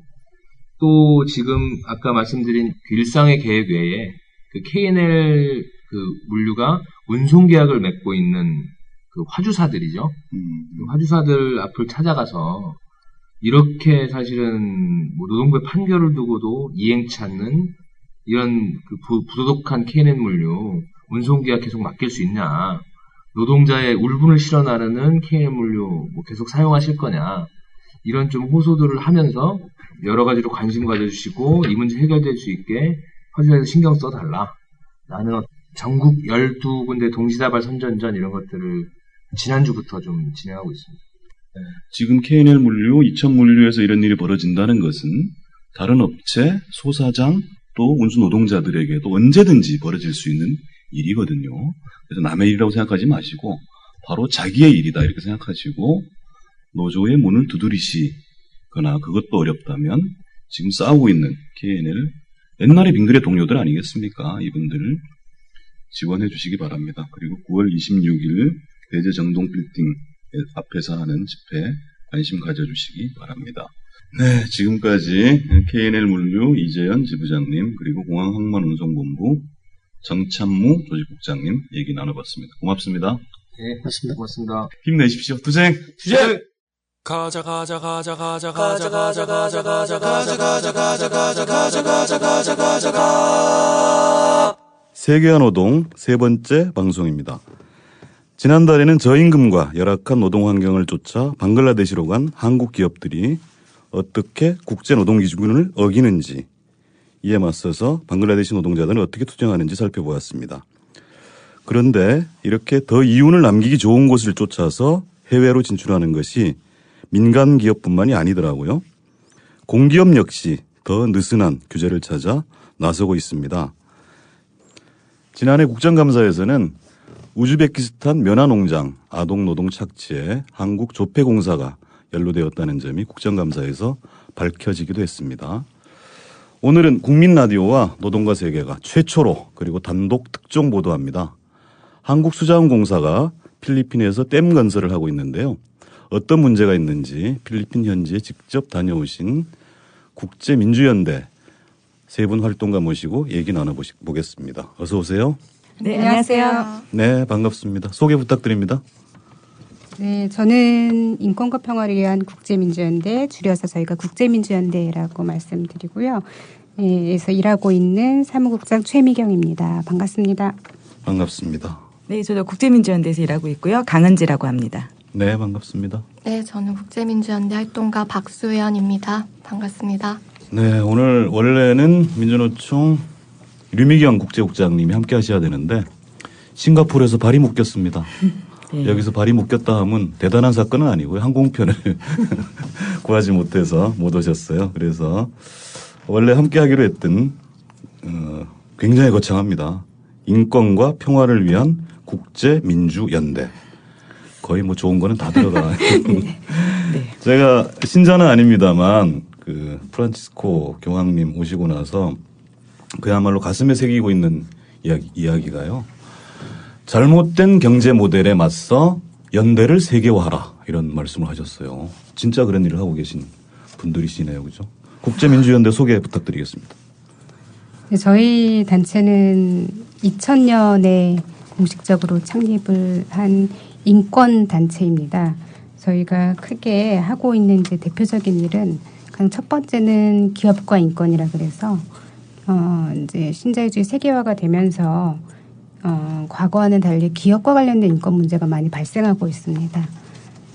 또 지금 아까 말씀드린 일상의 계획 외에 그 K&L 그 물류가 운송 계약을 맺고 있는 그 화주사들이죠. 그 화주사들 앞을 찾아가서 이렇게 사실은 노동부의 판결을 두고도 이행치 않는 이런 그 부도덕한 K&L 물류 운송 계약 계속 맡길 수 있냐? 노동자의 울분을 실어 나르는 K&L 물류 계속 사용하실 거냐? 이런 좀 호소들을 하면서 여러 가지로 관심 가져주시고 이 문제 해결될 수 있게 화주사에서 신경 써달라. 나는 전국 12군데 동시다발 선전전 이런 것들을 지난주부터 좀 진행하고 있습니다. 지금 K&L 물류, 이천 물류에서 이런 일이 벌어진다는 것은 다른 업체, 소사장, 또 운수 노동자들에게도 언제든지 벌어질 수 있는 일이거든요. 그래서 남의 일이라고 생각하지 마시고 바로 자기의 일이다 이렇게 생각하시고 노조의 문을 두드리시거나 그것도 어렵다면 지금 싸우고 있는 K&L 옛날에 빙글의 동료들 아니겠습니까? 이분들을 지원해 주시기 바랍니다. 그리고 9월 26일 배재정동 빌딩 앞에서 하는 집회에 관심 가져주시기 바랍니다. 네, 지금까지 K&L 물류 이재현 지부장님 그리고 공항항만운송본부 정찬무 조직국장님 얘기 나눠봤습니다. 고맙습니다. 네, 고맙습니다. 힘내십시오. 투쟁! 가자 세계화 노동 세 번째 방송입니다. 지난달에는 저임금과 열악한 노동 환경을 쫓아 방글라데시로 간 한국 기업들이 어떻게 국제노동기준을 어기는지 이에 맞서서 방글라데시 노동자들은 어떻게 투쟁하는지 살펴보았습니다. 그런데 이렇게 더 이윤을 남기기 좋은 곳을 쫓아서 해외로 진출하는 것이 민간 기업뿐만이 아니더라고요. 공기업 역시 더 느슨한 규제를 찾아 나서고 있습니다. 지난해 국정감사에서는 우즈베키스탄 면화농장 아동노동 착취에 한국 조폐공사가 연루되었다는 점이 국정감사에서 밝혀지기도 했습니다. 오늘은 국민라디오와 노동과 세계가 최초로 그리고 단독 특종 보도합니다. 한국수자원공사가 필리핀에서 댐 건설을 하고 있는데요. 어떤 문제가 있는지 필리핀 현지에 직접 다녀오신 국제민주연대 세 분 활동가 모시고 얘기 나눠보겠습니다. 어서 오세요. 네, 안녕하세요. 네, 반갑습니다. 소개 부탁드립니다. 네, 저는 인권과 평화를 위한 국제민주연대, 줄여서 저희가 국제민주연대라고 말씀드리고요. 에서 일하고 있는 사무국장 최미경입니다. 반갑습니다. 반갑습니다. 네, 저도 국제민주연대에서 일하고 있고요. 강은지라고 합니다. 네, 반갑습니다. 네, 저는 국제민주연대 활동가 박수연입니다. 반갑습니다. 네, 오늘 원래는 민주노총 류미경 국제국장님이 함께 하셔야 되는데 싱가포르에서 발이 묶였습니다. 네. 여기서 발이 묶였다 하면 대단한 사건은 아니고요. 항공편을 구하지 못해서 못 오셨어요. 그래서 원래 함께 하기로 했던 굉장히 거창합니다. 인권과 평화를 위한 국제민주연대. 거의 뭐 좋은 거는 다 들어가. 제가 신자는 아닙니다만 그 프란치스코 교황님 오시고 나서 그야말로 가슴에 새기고 있는 이야기가요. 잘못된 경제 모델에 맞서 연대를 세계화하라 이런 말씀을 하셨어요. 진짜 그런 일을 하고 계신 분들이시네요. 그죠? 국제민주연대 소개 부탁드리겠습니다. 네, 저희 단체는 2000년에 공식적으로 창립을 한 인권단체입니다. 저희가 크게 하고 있는 이제 대표적인 일은 가장 첫 번째는 기업과 인권이라 그래서 이제 신자유주의 세계화가 되면서 과거와는 달리 기업과 관련된 인권 문제가 많이 발생하고 있습니다.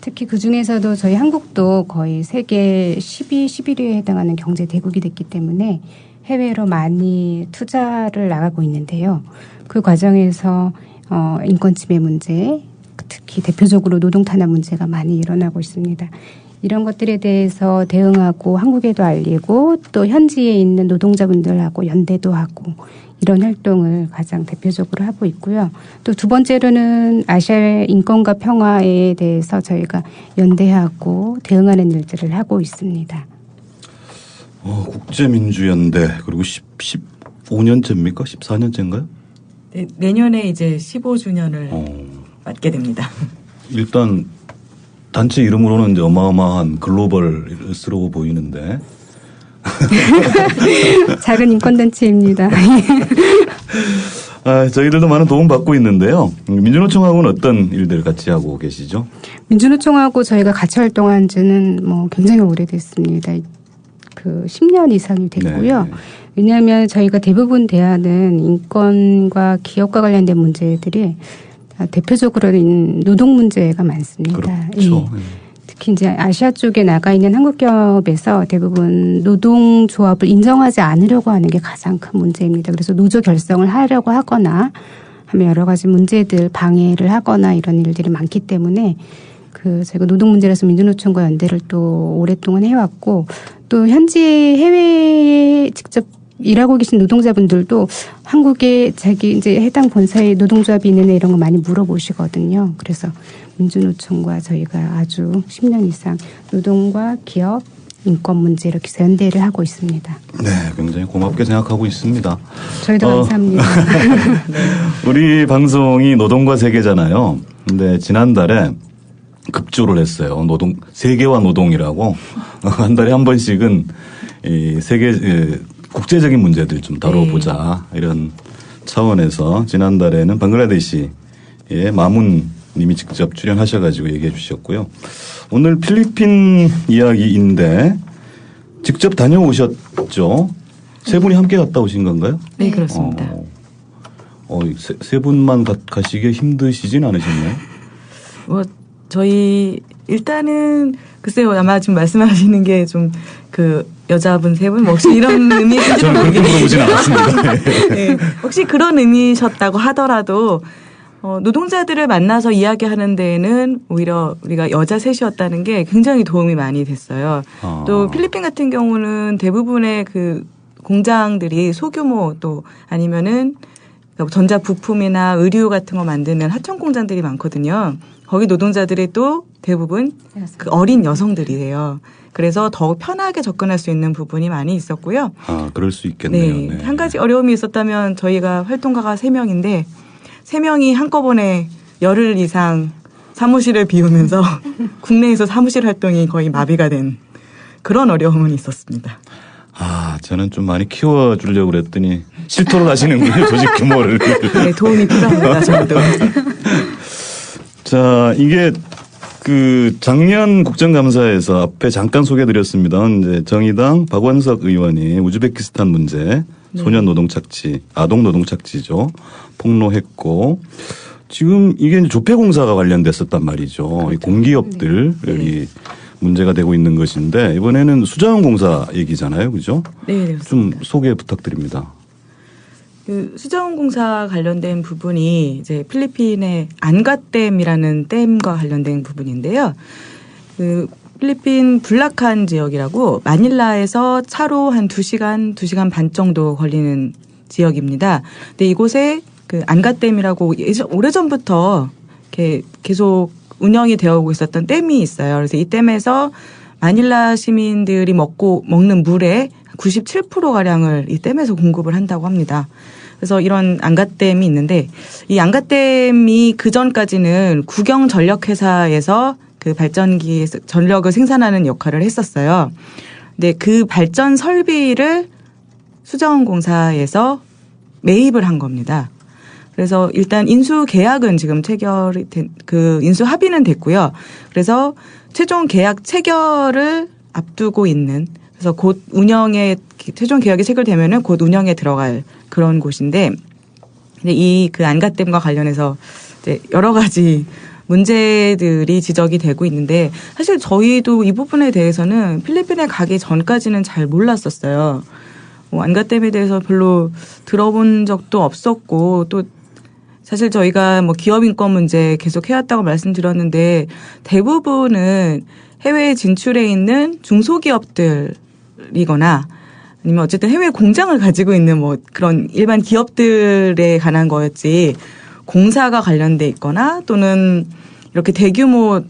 특히 그 중에서도 저희 한국도 거의 세계 12, 11위에 해당하는 경제 대국이 됐기 때문에 해외로 많이 투자를 나가고 있는데요. 그 과정에서 인권 침해 문제, 특히 대표적으로 노동 탄압 문제가 많이 일어나고 있습니다. 이런 것들에 대해서 대응하고 한국에도 알리고 또 현지에 있는 노동자분들하고 연대도 하고 이런 활동을 가장 대표적으로 하고 있고요. 또 두 번째로는 아시아의 인권과 평화에 대해서 저희가 연대하고 대응하는 일들을 하고 있습니다. 국제민주연대 그리고 15년째입니까? 14년째인가요? 네, 내년에 이제 15주년을 맞게 됩니다. 일단 단체 이름으로는 이제 어마어마한 글로벌스러워 보이는데 작은 인권단체입니다. 저희들도 많은 도움 받고 있는데요. 민주노총하고는 어떤 일들을 같이 하고 계시죠? 민주노총하고 저희가 같이 활동한 지는 뭐 굉장히 오래됐습니다. 그 10년 이상이 됐고요. 네. 왜냐하면 저희가 대부분 대하는 인권과 기업과 관련된 문제들이 대표적으로는 노동 문제가 많습니다. 그렇죠. 예. 특히 이제 아시아 쪽에 나가 있는 한국 기업에서 대부분 노동조합을 인정하지 않으려고 하는 게 가장 큰 문제입니다. 그래서 노조 결성을 하려고 하거나 하면 여러 가지 문제들 방해를 하거나 이런 일들이 많기 때문에 저희가 노동 문제라서 민주노총과 연대를 또 오랫동안 해왔고 또 현지 해외에 직접 일하고 계신 노동자분들도 한국에 자기 이제 해당 본사에 노동조합이 있느냐 이런 거 많이 물어보시거든요. 그래서 민주노총과 저희가 아주 10년 이상 노동과 기업, 인권 문제 이렇게 해서 연대를 하고 있습니다. 네, 굉장히 고맙게 생각하고 있습니다. 저희도 감사합니다. 우리 방송이 노동과 세계잖아요. 근데 지난달에 급조를 했어요. 세계화 노동이라고 한 달에 한 번씩은 이 국제적인 문제들 좀 다뤄보자 이런 차원에서 지난달에는 방글라데시의 마문 님이 직접 출연하셔가지고 얘기해 주셨고요. 오늘 필리핀 이야기인데 직접 다녀오셨죠? 세 분이 함께 갔다 오신 건가요? 네, 그렇습니다. 세 분만 가시기에 힘드시진 않으셨나요? 저희 일단은 글쎄요, 아마 지금 말씀하시는 게 좀 여자분 세 분 혹시 이런 의미이신지 저는 그렇게 물어보진 않았습니다. 네, 혹시 그런 의미셨다고 하더라도 노동자들을 만나서 이야기하는 데에는 오히려 우리가 여자 셋이었다는 게 굉장히 도움이 많이 됐어요. 또 필리핀 같은 경우는 대부분의 그 공장들이 소규모 또 아니면은 전자 부품이나 의류 같은 거 만드는 하청 공장들이 많거든요. 거기 노동자들이 또 대부분 그 어린 여성들이에요. 그래서 더욱 편하게 접근할 수 있는 부분이 많이 있었고요. 그럴 수 있겠네요. 네. 한 가지 어려움이 있었다면 저희가 활동가가 3명인데 3명이 한꺼번에 열흘 이상 사무실을 비우면서 국내에서 사무실 활동이 거의 마비가 된 그런 어려움은 있었습니다. 저는 좀 많이 키워주려고 그랬더니 실토를 하시는군요. 조직 규모를. 네, 도움이 필요합니다. 저도. 자, 이게 작년 국정감사에서 앞에 잠깐 소개드렸습니다. 이제 정의당 박원석 의원이 우즈베키스탄 문제, 소년 노동 착취, 아동 노동 착취죠. 폭로했고, 지금 이게 조폐공사가 관련됐었단 말이죠. 그렇죠. 이 공기업들이 문제가 되고 있는 것인데, 이번에는 수자원공사 얘기잖아요. 그죠? 네. 좀 소개 부탁드립니다. 수자원공사 관련된 부분이 이제 필리핀의 안가댐이라는 댐과 관련된 부분인데요. 필리핀 불라칸 지역이라고 마닐라에서 차로 한 2시간 반 정도 걸리는 지역입니다. 근데 이곳에 안가댐이라고 오래전부터 이렇게 계속 운영이 되어 오고 있었던 댐이 있어요. 그래서 이 댐에서 마닐라 시민들이 먹는 물의 97%가량을 이 댐에서 공급을 한다고 합니다. 그래서 이런 안갓댐이 있는데 이 안갓댐이 그전까지는 국영전력회사에서 그 발전기에서 전력을 생산하는 역할을 했었어요. 근데 그 발전 설비를 수자원공사에서 매입을 한 겁니다. 그래서 일단 인수 계약은 지금 체결이 인수 합의는 됐고요. 그래서 최종 계약 체결을 앞두고 있는 그래서 곧 최종 계약이 체결되면은 곧 운영에 들어갈 그런 곳인데 이 그 안갓댐과 관련해서 이제 여러 가지 문제들이 지적이 되고 있는데 사실 저희도 이 부분에 대해서는 필리핀에 가기 전까지는 잘 몰랐었어요. 안갓댐에 대해서 별로 들어본 적도 없었고 또 사실 저희가 기업 인권 문제 계속 해왔다고 말씀드렸는데 대부분은 해외에 진출해 있는 중소기업들이거나 아니면 어쨌든 해외 공장을 가지고 있는 그런 일반 기업들에 관한 거였지 공사가 관련돼 있거나 또는 이렇게 대규모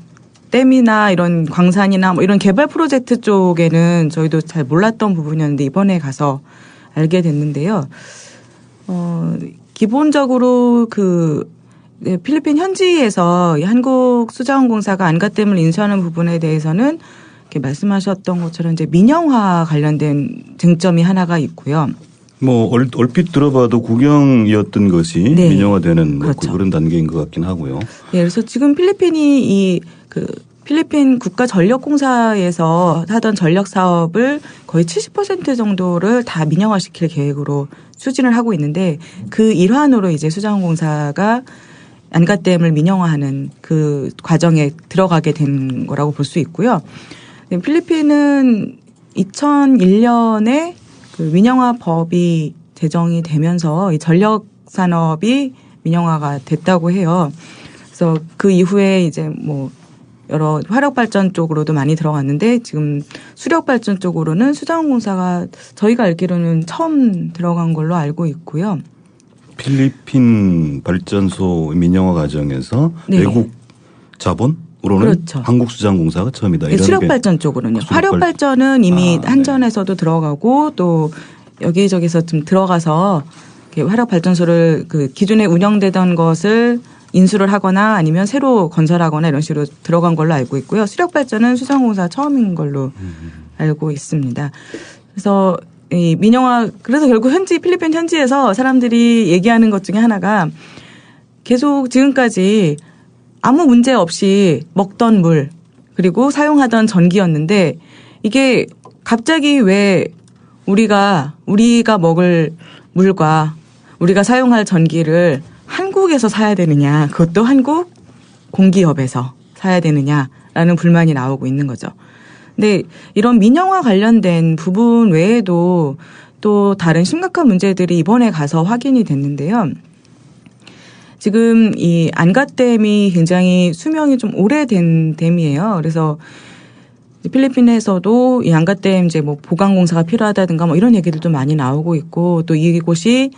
댐이나 이런 광산이나 이런 개발 프로젝트 쪽에는 저희도 잘 몰랐던 부분이었는데 이번에 가서 알게 됐는데요. 기본적으로 필리핀 현지에서 한국 수자원공사가 안갓댐을 인수하는 부분에 대해서는 이렇게 말씀하셨던 것처럼 이제 민영화 관련된 쟁점이 하나가 있고요. 얼핏 들어봐도 국영이었던 것이 네. 민영화되는 그렇죠. 그런 단계인 것 같긴 하고요. 네, 그래서 지금 필리핀이 필리핀 국가전력공사에서 하던 전력 사업을 거의 70% 정도를 다 민영화시킬 계획으로 추진을 하고 있는데 그 일환으로 이제 수자원공사가 안갓댐을 민영화하는 그 과정에 들어가게 된 거라고 볼 수 있고요. 필리핀은 2001년에 그 민영화 법이 제정이 되면서 이 전력 산업이 민영화가 됐다고 해요. 그래서 그 이후에 이제 여러 화력 발전 쪽으로도 많이 들어갔는데 지금 수력 발전 쪽으로는 수자원공사가 저희가 알기로는 처음 들어간 걸로 알고 있고요. 필리핀 발전소 민영화 과정에서 네. 외국 자본으로는 그렇죠. 한국수자원공사가 처음이다. 네, 수력 발전 쪽으로는요. 화력 발전은 이미 한전에서도 들어가고 또 여기저기서 좀 들어가서 화력 발전소를 기존에 운영되던 것을 인수를 하거나 아니면 새로 건설하거나 이런 식으로 들어간 걸로 알고 있고요. 수력 발전은 수자원공사 처음인 걸로 알고 있습니다. 그래서 이 민영화 그래서 결국 필리핀 현지에서 사람들이 얘기하는 것 중에 하나가 계속 지금까지 아무 문제 없이 먹던 물 그리고 사용하던 전기였는데 이게 갑자기 왜 우리가 먹을 물과 우리가 사용할 전기를 한국에서 사야 되느냐, 그것도 한국 공기업에서 사야 되느냐라는 불만이 나오고 있는 거죠. 근데 이런 민영화 관련된 부분 외에도 또 다른 심각한 문제들이 이번에 가서 확인이 됐는데요. 지금 이 안갓댐이 굉장히 수명이 좀 오래된 댐이에요. 그래서 필리핀에서도 이 안갓댐 이제 보강 공사가 필요하다든가 이런 얘기들도 많이 나오고 있고 또 이곳이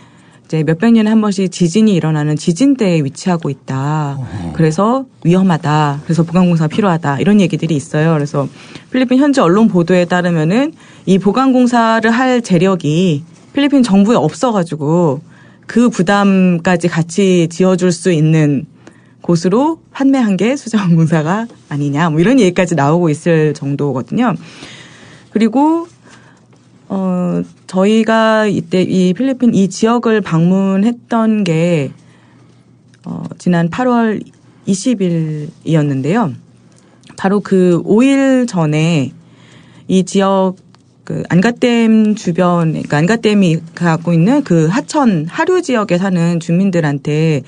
이제 몇백 년에 한 번씩 지진이 일어나는 지진대에 위치하고 있다. 그래서 위험하다. 그래서 보강공사가 필요하다. 이런 얘기들이 있어요. 그래서 필리핀 현지 언론 보도에 따르면은 이 보강공사를 할 재력이 필리핀 정부에 없어가지고 그 부담까지 같이 지어줄 수 있는 곳으로 판매한 게 수자원공사가 아니냐. 이런 얘기까지 나오고 있을 정도거든요. 그리고 저희가 이때 이 필리핀 이 지역을 방문했던 게 지난 8월 20일이었는데요. 바로 그 5일 전에 이 지역 안갓댐 주변, 그러니까 안갓댐이 갖고 있는 그 하천 하류 지역에 사는 주민들한테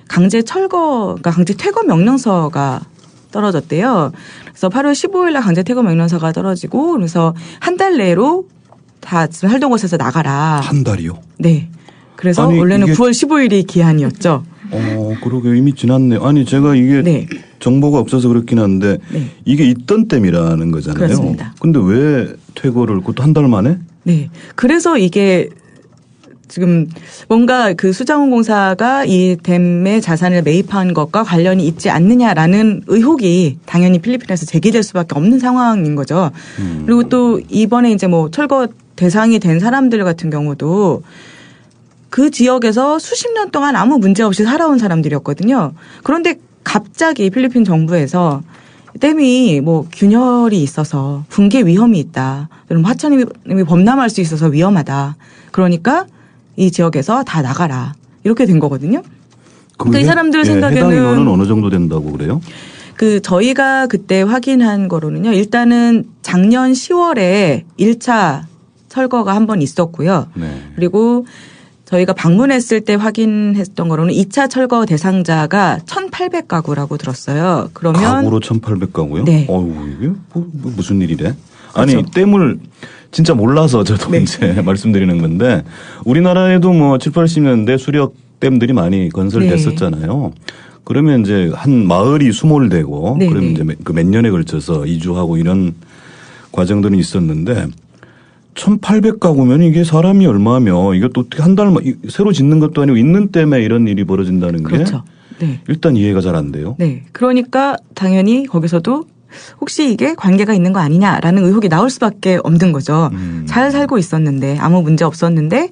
강제 퇴거 명령서가 떨어졌대요. 그래서 8월 15일 날 강제 퇴거 명령서가 떨어지고 그래서 한 달 내로 다 지금 살던 곳에서 나가라. 한 달이요? 네. 그래서 원래는 9월 15일이 기한이었죠. 그러게 이미 지났네요. 아니 제가 이게 정보가 없어서 그렇긴 한데 이게 있던 댐이라는 거잖아요. 그렇습니다. 근데 왜 퇴거를 그것도 한 달 만에? 네. 그래서 이게 지금 뭔가 그 수자원공사가 이 댐의 자산을 매입한 것과 관련이 있지 않느냐라는 의혹이 당연히 필리핀에서 제기될 수밖에 없는 상황인 거죠. 그리고 또 이번에 이제 뭐 철거 대상이 된 사람들 같은 경우도 그 지역에서 수십 년 동안 아무 문제 없이 살아온 사람들이었거든요. 그런데 갑자기 필리핀 정부에서 댐이 뭐 균열이 있어서 붕괴 위험이 있다. 그럼 하천이 범람할 수 있어서 위험하다. 그러니까 이 지역에서 다 나가라. 이렇게 된 거거든요. 그러니까 이 사람들 생각에는 해당 인원은 어느 정도 된다고 그래요? 그 저희가 그때 확인한 거로는요. 일단은 작년 10월에 1차 철거가 한 번 있었고요. 네. 그리고 저희가 방문했을 때 확인했던 거로는 2차 철거 대상자가 1,800가구라고 들었어요. 그러면 가구로 1,800가구요? 네. 어휴, 이게 무슨 일이래? 아니, 그렇죠. 댐을 진짜 몰라서 저도 네. 이제 말씀드리는 건데 우리나라에도 뭐 7, 80년대 수력 댐들이 많이 건설됐었잖아요. 네. 그러면 이제 한 마을이 수몰되고 네. 그러면 이제 그 몇 년에 걸쳐서 이주하고 이런 과정들은 있었는데 1,800가구면 이게 사람이 얼마며 이것도 어떻게 한 달 새로 짓는 것도 아니고 있는 댐에 이런 일이 벌어진다는 그렇죠. 게 네. 일단 이해가 잘 안 돼요. 네. 그러니까 당연히 거기서도 혹시 이게 관계가 있는 거 아니냐라는 의혹이 나올 수밖에 없는 거죠. 잘 살고 있었는데 아무 문제 없었는데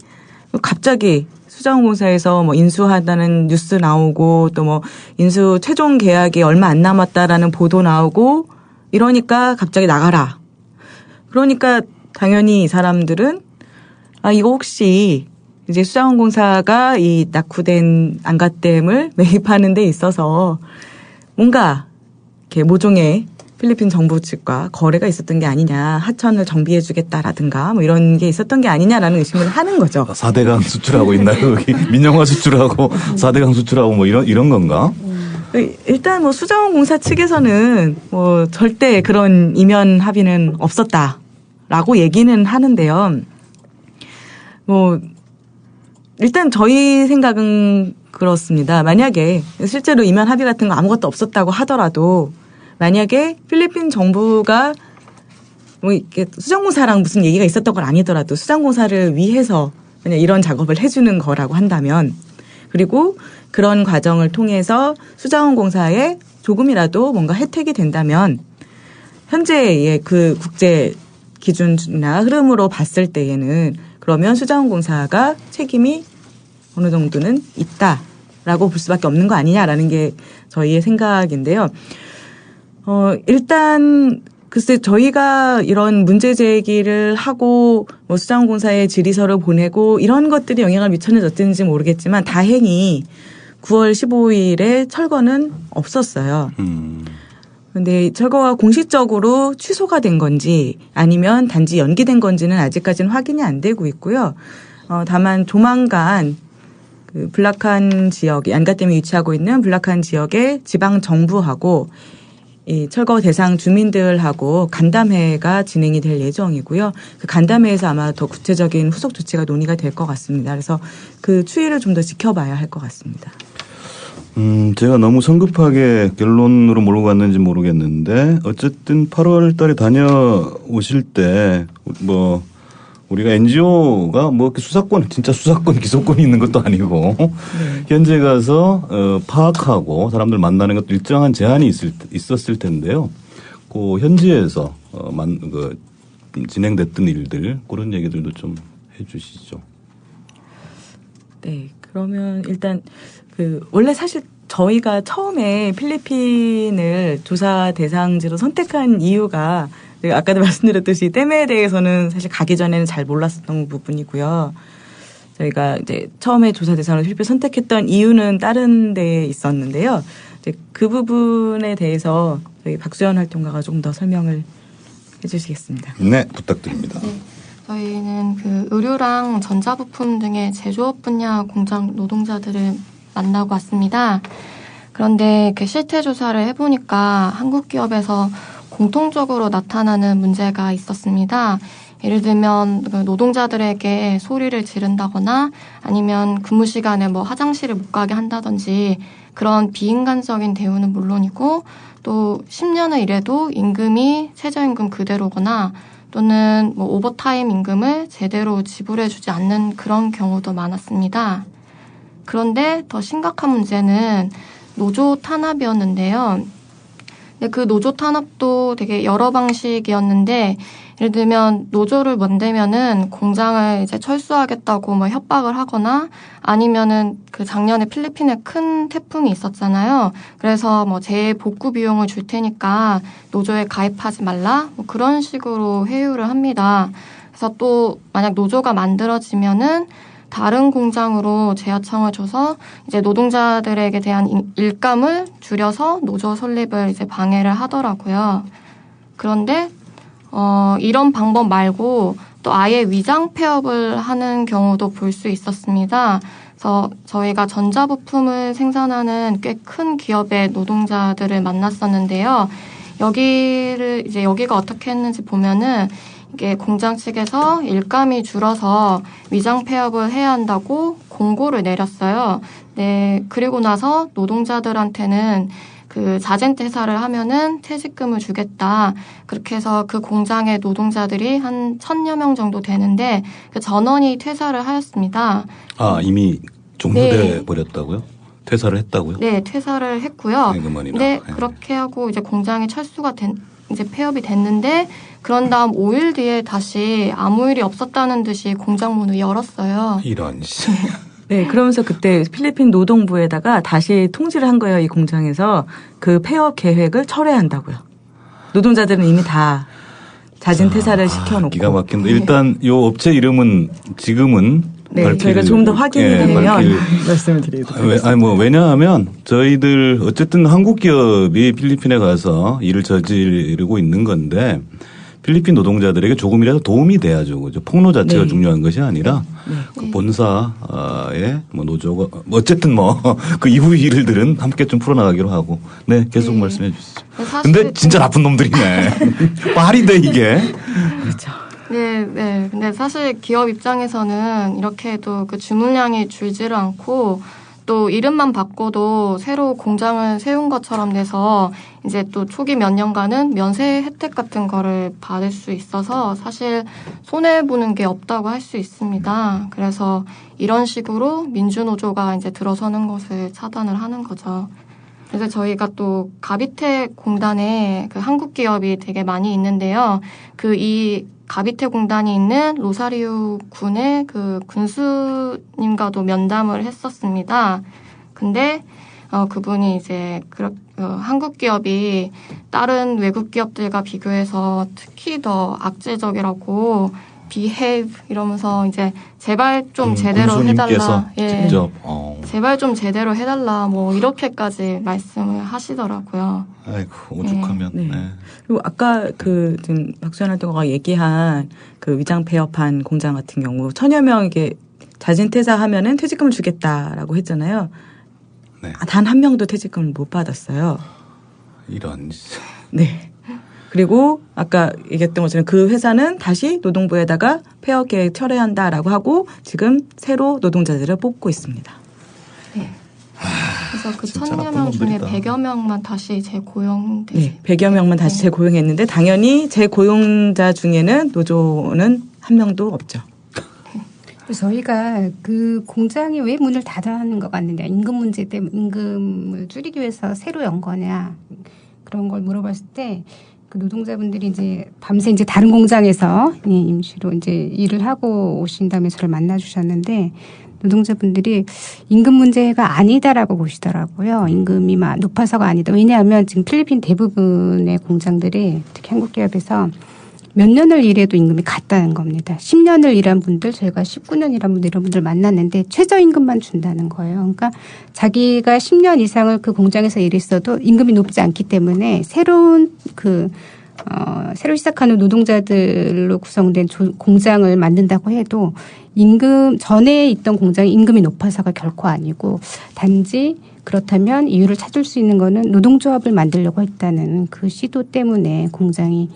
갑자기 수자원공사에서 뭐 인수하다는 뉴스 나오고 또 뭐 인수 최종 계약이 얼마 안 남았다라는 보도 나오고 이러니까 갑자기 나가라. 그러니까 당연히 이 사람들은 아 이거 혹시 이제 수자원공사가 이 낙후된 안가댐을 매입하는 데 있어서 뭔가 이렇게 모종의 필리핀 정부 측과 거래가 있었던 게 아니냐, 하천을 정비해 주겠다라든가 뭐 이런 게 있었던 게 아니냐라는 의심을 하는 거죠. 4대강 수출하고 있나요? 여기 민영화 수출하고 4대강 수출하고 뭐 이런 건가? 일단 뭐 수자원공사 측에서는 뭐 절대 그런 이면 합의는 없었다라고 얘기는 하는데요. 뭐 일단 저희 생각은 그렇습니다. 만약에 실제로 이면 합의 같은 거 아무것도 없었다고 하더라도 만약에 필리핀 정부가 뭐 이렇게 수자원공사랑 무슨 얘기가 있었던 건 아니더라도 수자원공사를 위해서 그냥 이런 작업을 해주는 거라고 한다면 그리고 그런 과정을 통해서 수자원공사에 조금이라도 뭔가 혜택이 된다면 현재의 그 국제 기준이나 흐름으로 봤을 때에는 그러면 수자원공사가 책임이 어느 정도는 있다라고 볼 수밖에 없는 거 아니냐라는 게 저희의 생각인데요. 일단 글쎄 저희가 이런 문제 제기를 하고 뭐 수자원공사에 질의서를 보내고 이런 것들이 영향을 미쳤는지 어땠는지 모르겠지만 다행히 9월 15일에 철거는 없었어요. 그런데 철거가 공식적으로 취소가 된 건지 아니면 단지 연기된 건지는 아직까지는 확인이 안 되고 있고요. 다만 조만간 그 블라칸 지역, 안가댐이 위치하고 있는 블라칸 지역의 지방 정부하고 이 철거 대상 주민들하고 간담회가 진행이 될 예정이고요. 그 간담회에서 아마 더 구체적인 후속 조치가 논의가 될 것 같습니다. 그래서 그 추이를 좀 더 지켜봐야 할 것 같습니다. 제가 너무 성급하게 결론으로 몰고 갔는지 모르겠는데 어쨌든 8월 달에 다녀오실 때 뭐 우리가 NGO가 뭐 수사권, 진짜 수사권, 기소권이 있는 것도 아니고 네. 현재 가서 파악하고 사람들 만나는 것도 일정한 제한이 있었을 텐데요. 그 현지에서 진행됐던 일들 그런 얘기들도 좀 해주시죠. 네, 그러면 일단 원래 사실 저희가 처음에 필리핀을 조사 대상지로 선택한 이유가 아까도 말씀드렸듯이 댐에 대해서는 사실 가기 전에는 잘 몰랐었던 부분이고요. 저희가 이제 처음에 조사 대상을 필리핀 선택했던 이유는 다른 데에 있었는데요. 이제 그 부분에 대해서 저희 박수연 활동가가 좀 더 설명을 해주시겠습니다. 네, 부탁드립니다. 네, 저희는 그 의료랑 전자부품 등의 제조업 분야 공장 노동자들을 만나고 왔습니다. 그런데 그 실태 조사를 해보니까 한국 기업에서 공통적으로 나타나는 문제가 있었습니다. 예를 들면 노동자들에게 소리를 지른다거나 아니면 근무 시간에 뭐 화장실을 못 가게 한다든지 그런 비인간적인 대우는 물론이고 또 10년을 일해도 임금이 최저임금 그대로거나 또는 뭐 오버타임 임금을 제대로 지불해주지 않는 그런 경우도 많았습니다. 그런데 더 심각한 문제는 노조 탄압이었는데요. 그 노조 탄압도 되게 여러 방식이었는데, 예를 들면 노조를 만들면은 공장을 이제 철수하겠다고 뭐 협박을 하거나, 아니면은 그 작년에 필리핀에 큰 태풍이 있었잖아요. 그래서 뭐 재복구 비용을 줄 테니까 노조에 가입하지 말라, 뭐 그런 식으로 회유를 합니다. 그래서 또 만약 노조가 만들어지면은 다른 공장으로 재하청을 줘서 이제 노동자들에게 대한 일감을 줄여서 노조 설립을 이제 방해를 하더라고요. 그런데 이런 방법 말고 또 아예 위장 폐업을 하는 경우도 볼 수 있었습니다. 그래서 저희가 전자부품을 생산하는 꽤 큰 기업의 노동자들을 만났었는데요. 여기가 어떻게 했는지 보면은 이게 공장 측에서 일감이 줄어서 위장 폐업을 해야 한다고 공고를 내렸어요. 네, 그리고 나서 노동자들한테는 그 자진 퇴사를 하면은 퇴직금을 주겠다. 그렇게 해서 그 공장의 노동자들이 한 1,000여 명 정도 되는데 그 전원이 퇴사를 하였습니다. 아, 이미 종료돼 버렸다고요? 퇴사를 했다고요? 네, 퇴사를 했고요. 네, 네, 그렇게 하고 이제 공장이 철수가 이제 폐업이 됐는데, 그런 다음 5일 뒤에 다시 아무 일이 없었다는 듯이 공장 문을 열었어요. 이런. 네, 그러면서 그때 필리핀 노동부에다가 다시 통지를 한 거예요. 이 공장에서 그 폐업 계획을 철회한다고요. 노동자들은 이미 다 자진 퇴사를 시켜놓고. 기가 막힌다. 일단 요 업체 이름은 지금은 네, 저희가 좀 더 확인이 되면 말씀을 드리도록 하겠습니다. 왜냐하면 저희들 어쨌든 한국 기업이 필리핀에 가서 일을 저지르고 있는 건데 필리핀 노동자들에게 조금이라도 도움이 돼야죠. 그죠? 폭로 자체가 네. 중요한 것이 아니라 그 본사의 뭐 노조가 어쨌든 그 이후 일들은 함께 좀 풀어나가기로 하고. 네, 계속 말씀해 주시죠. 근데 진짜 나쁜 놈들이네. 말이 돼 이게. 그렇죠. 네. 근데 사실 기업 입장에서는 이렇게 해도 그 주문량이 줄지를 않고 또 이름만 바꿔도 새로 공장을 세운 것처럼 돼서 이제 또 초기 몇 년간은 면세 혜택 같은 거를 받을 수 있어서 사실 손해보는 게 없다고 할 수 있습니다. 그래서 이런 식으로 민주노조가 이제 들어서는 것을 차단을 하는 거죠. 그래서 저희가 또 가비태 공단에 그 한국 기업이 되게 많이 있는데요. 이 가비태 공단이 있는 로사리오 군의 그 군수님과도 면담을 했었습니다. 근데 그분이 이제 한국 기업이 다른 외국 기업들과 비교해서 특히 더 악재적이라고 behave 이러면서 이제 제발 좀 제대로 해달라. 직접. 제발 좀 제대로 해달라. 뭐 이렇게까지 말씀을 하시더라고요. 아이고 오죽하면. 네. 그리고 아까 지금 박수현 활동가가 얘기한 그 위장 폐업한 공장 같은 경우 1,000여 명에게 자진 퇴사하면은 퇴직금을 주겠다라고 했잖아요. 네. 단 한 명도 퇴직금을 못 받았어요. 이런. 네. 그리고 아까 얘기했던 것처럼 그 회사는 다시 노동부에다가 폐업 계획 철회한다라고 하고 지금 새로 노동자들을 뽑고 있습니다. 네. 그래서 그 1,000여 명 중에 100여 명만 다시 재고용됐어요. 네, 100여 명만 다시 재고용했는데 당연히 재고용자 중에는 노조는 한 명도 없죠. 저희가 그 공장이 왜 문을 닫아는 것 같느냐, 임금 문제 때문에 임금을 줄이기 위해서 새로 연 거냐, 그런 걸 물어봤을 때 그 노동자분들이 이제 밤새 이제 다른 공장에서 임시로 이제 일을 하고 오신 다음에 저를 만나 주셨는데, 노동자분들이 임금 문제가 아니다라고 보시더라고요. 임금이 높아서가 아니다. 왜냐하면 지금 필리핀 대부분의 공장들이 특히 한국 기업에서 몇 년을 일해도 임금이 같다는 겁니다. 10년을 일한 분들, 저희가 19년 일한 분들, 이런 분들 만났는데 최저임금만 준다는 거예요. 그러니까 자기가 10년 이상을 그 공장에서 일했어도 임금이 높지 않기 때문에 새로 시작하는 노동자들로 구성된 공장을 만든다고 해도 전에 있던 공장이 임금이 높아서가 결코 아니고, 단지 그렇다면 이유를 찾을 수 있는 거는 노동조합을 만들려고 했다는 그 시도 때문에 공장이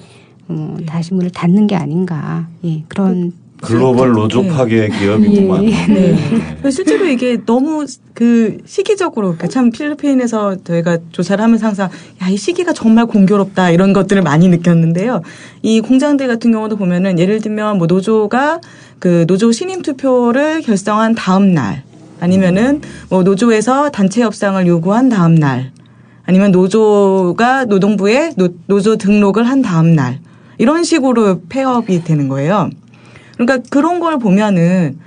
다시 문을 닫는 게 아닌가. 예, 그런 글로벌 노조 파괴 기업이구만. 네. 실제로 이게 너무 그 시기적으로 참 필리핀에서 저희가 조사를 하면서 항상 야, 이 시기가 정말 공교롭다 이런 것들을 많이 느꼈는데요. 이 공장들 같은 경우도 보면은 예를 들면 뭐 노조가 그 노조 신임 투표를 결성한 다음 날 아니면은 뭐 노조에서 단체 협상을 요구한 다음 날 아니면 노조가 노동부에 노조 등록을 한 다음 날 이런 식으로 폐업이 되는 거예요. 그러니까 그런 걸 보면은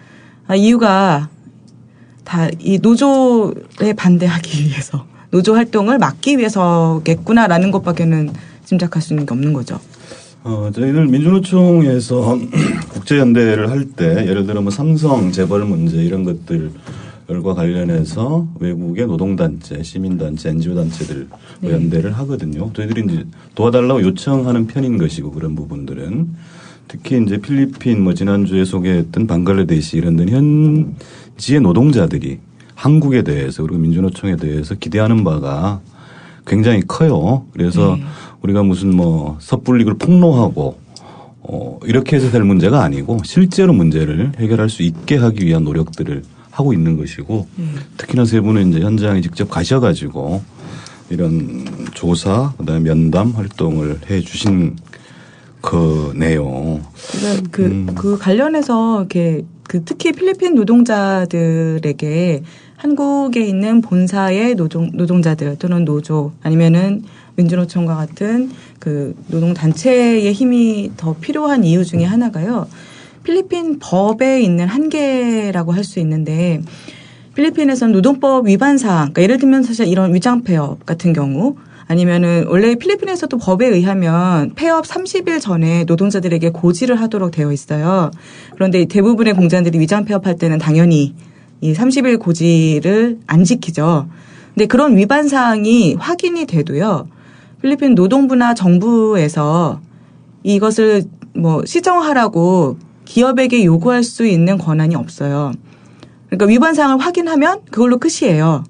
이유가 다 이 노조에 반대하기 위해서 노조 활동을 막기 위해서겠구나라는 것밖에는 짐작할 수 있는 게 없는 거죠. 저희들 민주노총에서 국제연대를 할 때 예를 들어 뭐 삼성 재벌 문제 이런 것들과 관련해서 외국의 노동단체, 시민단체, NGO단체들 네. 연대를 하거든요. 저희들이 이제 도와달라고 요청하는 편인 것이고 그런 부분들은 특히 이제 필리핀 뭐 지난주에 소개했던 방글라데시 이런 데는 현지의 노동자들이 한국에 대해서 그리고 민주노총에 대해서 기대하는 바가 굉장히 커요. 그래서 우리가 무슨 뭐 섣불리 그걸 폭로하고 이렇게 해서 될 문제가 아니고 실제로 문제를 해결할 수 있게 하기 위한 노력들을 하고 있는 것이고 특히나 세 분은 이제 현장에 직접 가셔가지고 이런 조사 그다음에 면담 활동을 해 주신 거네요. 그 관련해서 이렇게 그 특히 필리핀 노동자들에게 한국에 있는 본사의 노동자들 또는 노조 아니면은 민주노총과 같은 그 노동단체의 힘이 더 필요한 이유 중에 하나가요. 필리핀 법에 있는 한계라고 할 수 있는데 필리핀에서는 노동법 위반 사항, 그러니까 예를 들면 사실 이런 위장 폐업 같은 경우 아니면은 원래 필리핀에서도 법에 의하면 폐업 30일 전에 노동자들에게 고지를 하도록 되어 있어요. 그런데 대부분의 공장들이 위장 폐업할 때는 당연히 이 30일 고지를 안 지키죠. 근데 그런 위반 사항이 확인이 돼도요. 필리핀 노동부나 정부에서 이것을 뭐 시정하라고 기업에게 요구할 수 있는 권한이 없어요. 그러니까 위반 사항을 확인하면 그걸로 끝이에요.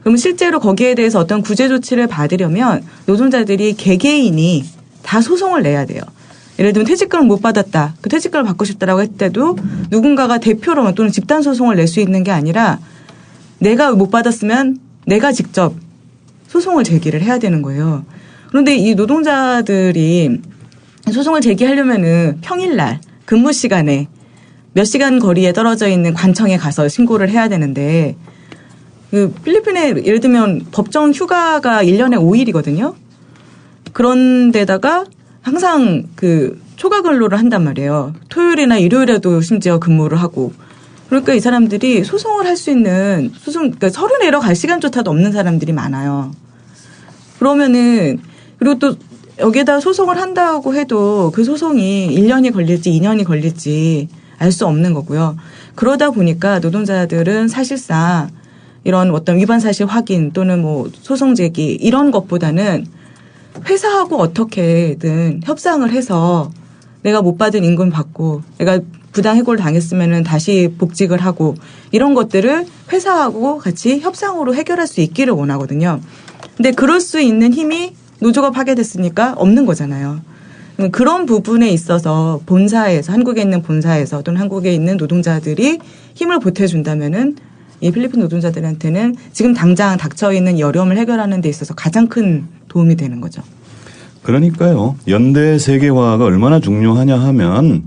그러면 실제로 거기에 대해서 어떤 구제 조치를 받으려면 노동자들이 개개인이 다 소송을 내야 돼요. 예를 들면 퇴직금을 못 받았다. 그 퇴직금을 받고 싶다라고 할 때도 누군가가 대표로 또는 집단 소송을 낼 수 있는 게 아니라 내가 못 받았으면 내가 직접 소송을 제기를 해야 되는 거예요. 그런데 이 노동자들이 소송을 제기하려면은 평일날 근무 시간에 몇 시간 거리에 떨어져 있는 관청에 가서 신고를 해야 되는데 그 필리핀에 예를 들면 법정 휴가가 1년에 5일이거든요. 그런데다가 항상 그 초과 근로를 한단 말이에요. 토요일이나 일요일에도 심지어 근무를 하고. 그러니까 이 사람들이 소송을 할 수 있는 그러니까 서류 내러 갈 시간조차도 없는 사람들이 많아요. 그러면은 그리고 또 여기에다 소송을 한다고 해도 그 소송이 1년이 걸릴지 2년이 걸릴지 알 수 없는 거고요. 그러다 보니까 노동자들은 사실상 이런 어떤 위반 사실 확인 또는 뭐 소송 제기 이런 것보다는 회사하고 어떻게든 협상을 해서 내가 못 받은 임금 받고 내가 부당 해고를 당했으면은 다시 복직을 하고 이런 것들을 회사하고 같이 협상으로 해결할 수 있기를 원하거든요. 근데 그럴 수 있는 힘이 노조가 파괴됐으니까 없는 거잖아요. 그런 부분에 있어서 본사에서 한국에 있는 본사에서 또는 한국에 있는 노동자들이 힘을 보태준다면은 이 필리핀 노동자들한테는 지금 당장 닥쳐 있는 이 어려움을 해결하는 데 있어서 가장 큰 도움이 되는 거죠. 그러니까요. 연대 세계화가 얼마나 중요하냐 하면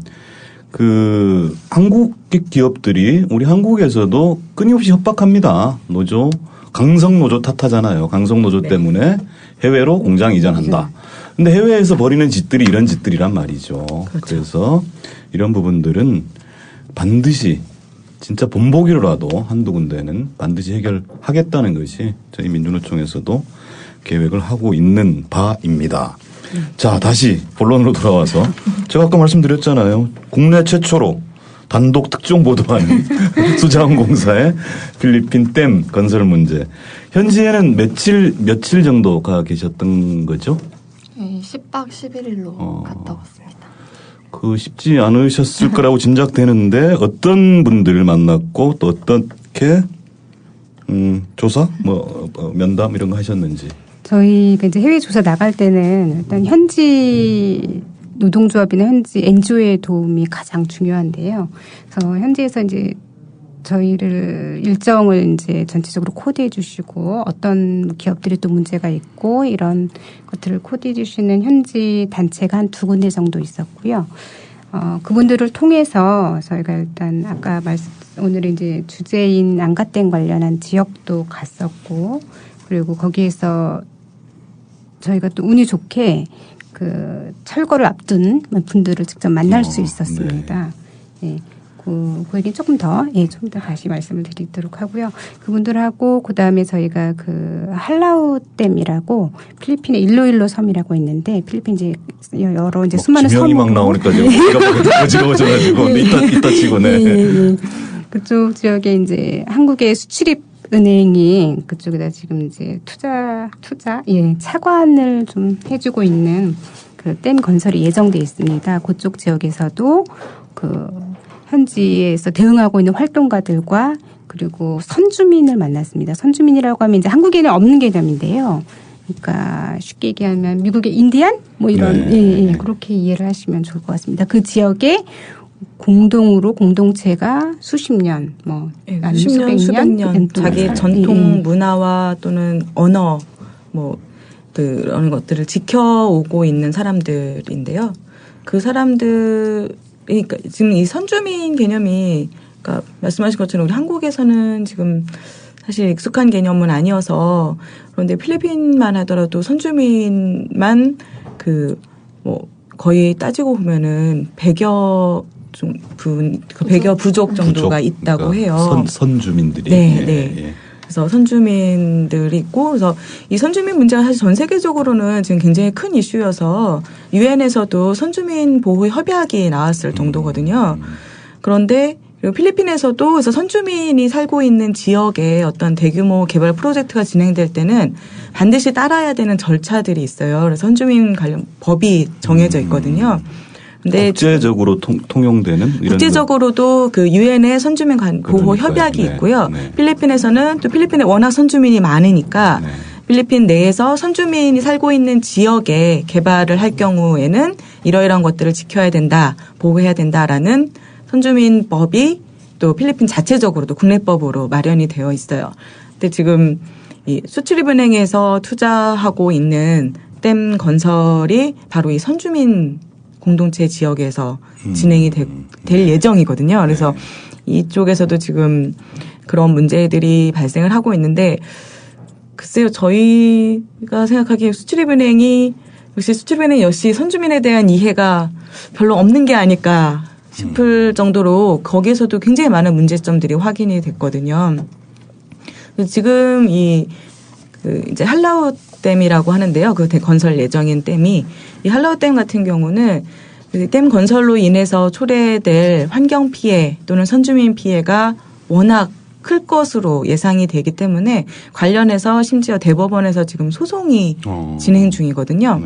그 한국 기업들이 우리 한국에서도 끊임없이 협박합니다. 노조 강성 노조 탓하잖아요. 강성 노조 때문에 해외로 공장 이전한다. 근데 해외에서 벌이는 짓들이 이런 짓들이란 말이죠. 그렇죠. 그래서 이런 부분들은 반드시 진짜 본보기로라도 한두 군데는 반드시 해결하겠다는 것이 저희 민주노총에서도 계획을 하고 있는 바입니다. 자, 다시 본론으로 돌아와서 제가 아까 말씀드렸잖아요. 국내 최초로 단독 특종 보도하는 수자원공사의 필리핀 댐 건설 문제. 현지에는 며칠 정도 가 계셨던 거죠? 네, 10박 11일로 갔다 왔습니다. 그 쉽지 않으셨을 거라고 짐작되는데 어떤 분들을 만났고 또 어떻게 조사, 면담 이런 거 하셨는지. 저희가 이제 해외 조사 나갈 때는 일단 현지 노동조합이나 현지 NGO의 도움이 가장 중요한데요. 그래서 현지에서 이제 저희를 일정을 이제 전체적으로 코디해 주시고 어떤 기업들이 또 문제가 있고 이런 것들을 코디해 주시는 현지 단체가 한 2군데 정도 있었고요. 그분들을 통해서 저희가 일단 아까 오늘 이제 주제인 안가댐 관련한 지역도 갔었고 그리고 거기에서 저희가 또 운이 좋게 그 철거를 앞둔 분들을 직접 만날 수 있었습니다. 네. 그 얘기는 조금 더 다시 말씀을 드리도록 하고요. 그분들하고 그다음에 저희가 그 할라우댐이라고 필리핀의 일로일로 섬이라고 있는데 필리핀 이제 여러 이제 수많은 지명이 막 나오니까 제가 어지러워져가지고 이따 치고네. 그쪽 지역에 이제 한국의 수출입 은행이 그쪽에다 지금 이제 차관을 좀 해주고 있는 그 댐 건설이 예정돼 있습니다. 그쪽 지역에서도 그 현지에서 대응하고 있는 활동가들과 그리고 선주민을 만났습니다. 선주민이라고 하면 이제 한국에는 없는 개념인데요. 그러니까 쉽게 얘기하면 미국의 인디안 뭐 이런 그렇게 이해를 하시면 좋을 것 같습니다. 그 지역에 공동체가 수십 년, 수백 년 자기 전통 문화와 또는 언어 그런 것들을 지켜오고 있는 사람들인데요. 그 사람들 그러니까 지금 이 선주민 개념이 그러니까 말씀하신 것처럼 우리 한국에서는 지금 사실 익숙한 개념은 아니어서 그런데 필리핀만 하더라도 선주민만 거의 따지고 보면은 100여 부족 정도가 있다고 해요. 선주민들이. 네. 그래서 선주민들이 있고 그래서 이 선주민 문제가 사실 전 세계적으로는 지금 굉장히 큰 이슈여서 유엔에서도 선주민 보호 협약이 나왔을 정도거든요. 그런데 그리고 필리핀에서도 그래서 선주민이 살고 있는 지역에 어떤 대규모 개발 프로젝트가 진행될 때는 반드시 따라야 되는 절차들이 있어요. 그래서 선주민 관련 법이 정해져 있거든요. 근데 국제적으로 통용되는 이런 국제적으로도 그 유엔의 선주민 보호 협약이 있고요. 필리핀에서는 또 필리핀에 워낙 선주민이 많으니까 필리핀 내에서 선주민이 살고 있는 지역에 개발을 할 경우에는 이러이러한 것들을 지켜야 된다, 보호해야 된다라는 선주민법이 또 필리핀 자체적으로도 국내법으로 마련이 되어 있어요. 근데 지금 이 수출입은행에서 투자하고 있는 댐 건설이 바로 이 선주민 공동체 지역에서 진행이 될 예정이거든요. 그래서 이쪽에서도 지금 그런 문제들이 발생을 하고 있는데 글쎄요. 저희가 생각하기에 수출입은행 역시 선주민에 대한 이해가 별로 없는 게 아닐까 싶을 정도로 거기에서도 굉장히 많은 문제점들이 확인이 됐거든요. 지금 이제 할라우댐이라고 하는데요. 그 건설 예정인 댐이 이 할라우댐 같은 경우는 댐 건설로 인해서 초래될 환경 피해 또는 선주민 피해가 워낙 클 것으로 예상이 되기 때문에 관련해서 심지어 대법원에서 지금 소송이 진행 중이거든요.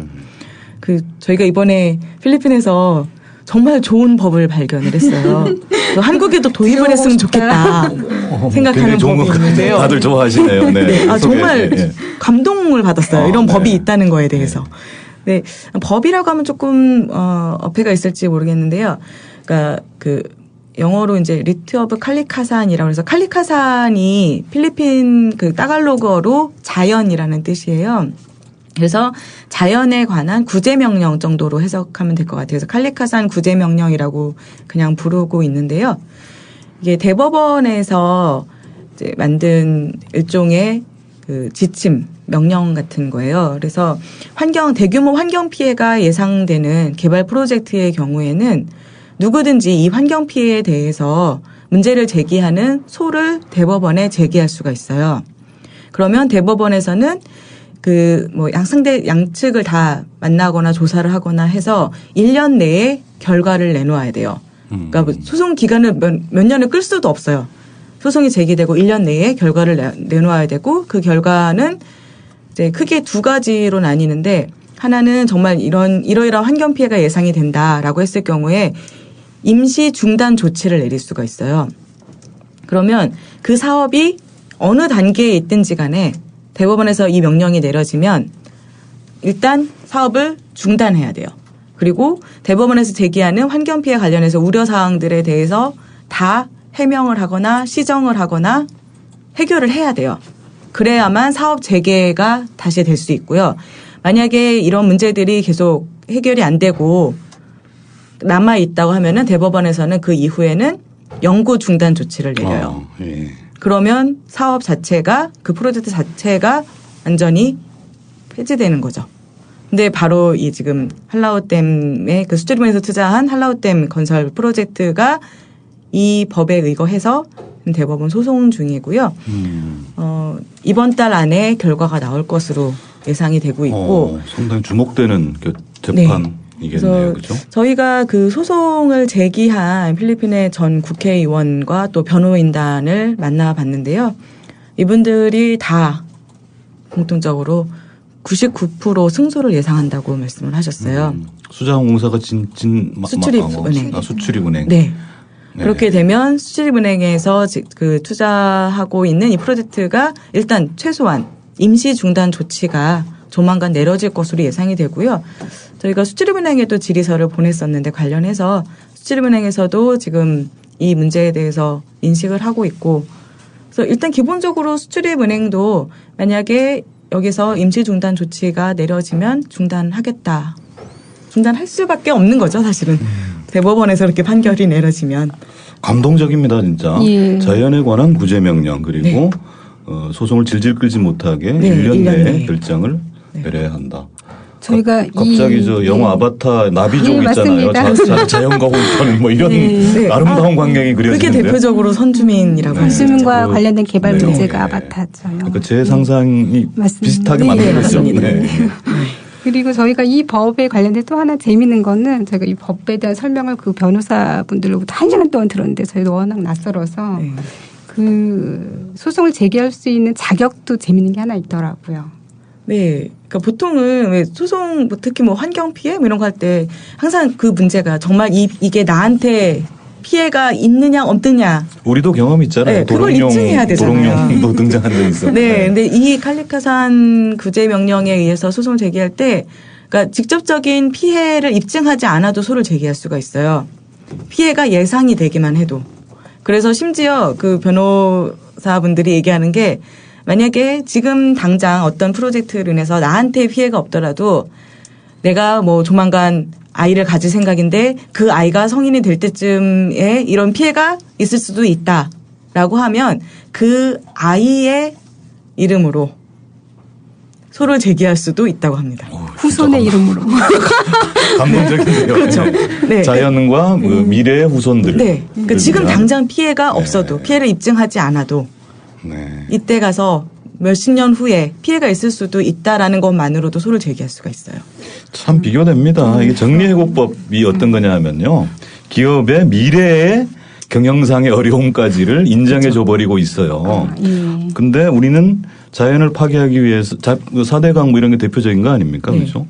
저희가 이번에 필리핀에서 정말 좋은 법을 발견을 했어요. 한국에도 도입을 했으면 좋겠다 생각하는 법이 있는데요. 다들 좋아하시네요. 네. 정말 감동을 받았어요. 이런 법이 있다는 거에 대해서. 네, 법이라고 하면 조금 어폐가 있을지 모르겠는데요. 그러니까 영어로 이제 리트 오브 칼리카산이라고 해서 칼리카산이 필리핀 따갈로그어로 자연이라는 뜻이에요. 그래서 자연에 관한 구제명령 정도로 해석하면 될 것 같아요. 그래서 칼리카산 구제명령이라고 그냥 부르고 있는데요. 이게 대법원에서 이제 만든 일종의 지침, 명령 같은 거예요. 그래서 대규모 환경 피해가 예상되는 개발 프로젝트의 경우에는 누구든지 이 환경 피해에 대해서 문제를 제기하는 소를 대법원에 제기할 수가 있어요. 그러면 대법원에서는 양측을 다 만나거나 조사를 하거나 해서 1년 내에 결과를 내놓아야 돼요. 그러니까 소송 기간을 몇 년을 끌 수도 없어요. 소송이 제기되고 1년 내에 결과를 내놓아야 되고 그 결과는 이제 크게 2가지로 나뉘는데 하나는 정말 이러이러한 환경 피해가 예상이 된다라고 했을 경우에 임시 중단 조치를 내릴 수가 있어요. 그러면 그 사업이 어느 단계에 있든지 간에 대법원에서 이 명령이 내려지면 일단 사업을 중단해야 돼요. 그리고 대법원에서 제기하는 환경 피해 관련해서 우려 사항들에 대해서 다 해명을 하거나 시정을 하거나 해결을 해야 돼요. 그래야만 사업 재개가 다시 될 수 있고요. 만약에 이런 문제들이 계속 해결이 안 되고 남아 있다고 하면은 대법원에서는 그 이후에는 영구 중단 조치를 내려요. 예. 그러면 사업 자체가 그 프로젝트 자체가 완전히 폐지되는 거죠. 근데 바로 이 지금 한라우댐에 그 수출입에서 투자한 한라우댐 건설 프로젝트가 이 법에 의거해서 대법원 소송 중이고요. 이번 달 안에 결과가 나올 것으로 예상이 되고 있고 상당히 주목되는 재판이겠네요. 그렇죠? 저희가 그 소송을 제기한 필리핀의 전 국회의원과 또 변호인단을 만나봤는데요. 이분들이 다 공통적으로 99% 승소를 예상한다고 말씀을 하셨어요. 수자원공사가 수출입은행. 수출입은행. 네. 그렇게 되면 수출입은행에서 그 투자하고 있는 이 프로젝트가 일단 최소한 임시 중단 조치가 조만간 내려질 것으로 예상이 되고요. 저희가 수출입은행에도 질의서를 보냈었는데 관련해서 수출입은행에서도 지금 이 문제에 대해서 인식을 하고 있고, 그래서 일단 기본적으로 수출입은행도 만약에 여기서 임시 중단 조치가 내려지면 중단하겠다. 중단할 수밖에 없는 거죠, 사실은. 대법원에서 이렇게 판결이 내려지면. 감동적입니다, 진짜. 예. 자연에 관한 구제명령 그리고 소송을 질질 끌지 못하게 1년 내에 결정을 내려야 한다. 저희가 갑자기 저 영화 아바타 나비족 예, 있잖아요. 맞습니다. 자연과 혼돈 뭐 이런 아름다운 광경이 그려지는데. 그게 대표적으로 선주민이라고 하죠. 선주민과 관련된 개발 문제가 아바타죠. 그러니까 제 상상이 비슷하게 만든 거죠. 네. 그리고 저희가 이 법에 관련된 또 하나 재미있는 거는 저희가 이 법에 대한 설명을 그 변호사분들로부터 1시간 동안 들었는데 저희도 워낙 낯설어서 그 소송을 제기할 수 있는 자격도 재미있는 게 하나 있더라고요. 네. 그러니까 보통은 왜 소송, 특히 뭐 환경 피해 뭐 이런 거 할 때 항상 그 문제가 정말 이게 나한테 피해가 있느냐 없느냐. 우리도 경험 있잖아요. 네, 그걸 입증해야 되잖아요. 도롱뇽도 등장한 적 있어요. 네. 근데 이 칼리카산 구제 명령에 의해서 소송을 제기할 때 그러니까 직접적인 피해를 입증하지 않아도 소를 제기할 수가 있어요. 피해가 예상이 되기만 해도. 그래서 심지어 그 변호사분들이 얘기하는 게 만약에 지금 당장 어떤 프로젝트로 인해서 나한테 피해가 없더라도 내가 뭐 조만간 아이를 가질 생각인데 그 아이가 성인이 될 때쯤에 이런 피해가 있을 수도 있다라고 하면 그 아이의 이름으로 소를 제기할 수도 있다고 합니다. 후손의 이름으로. 감동적인데요. 그렇죠. 네. 자연과 그 미래의 후손들. 네. 그러니까 지금 당장 피해가 없어도 피해를 입증하지 않아도 이때 가서 몇십 년 후에 피해가 있을 수도 있다라는 것만으로도 소를 제기할 수가 있어요. 참 비교됩니다. 이게 정리해고법이 어떤 거냐 하면요. 기업의 미래의 경영상의 어려움까지를 인정해 줘버리고 있어요. 근데 우리는 자연을 파괴하기 위해서 4대강 뭐 이런 게 대표적인 거 아닙니까? 그렇죠?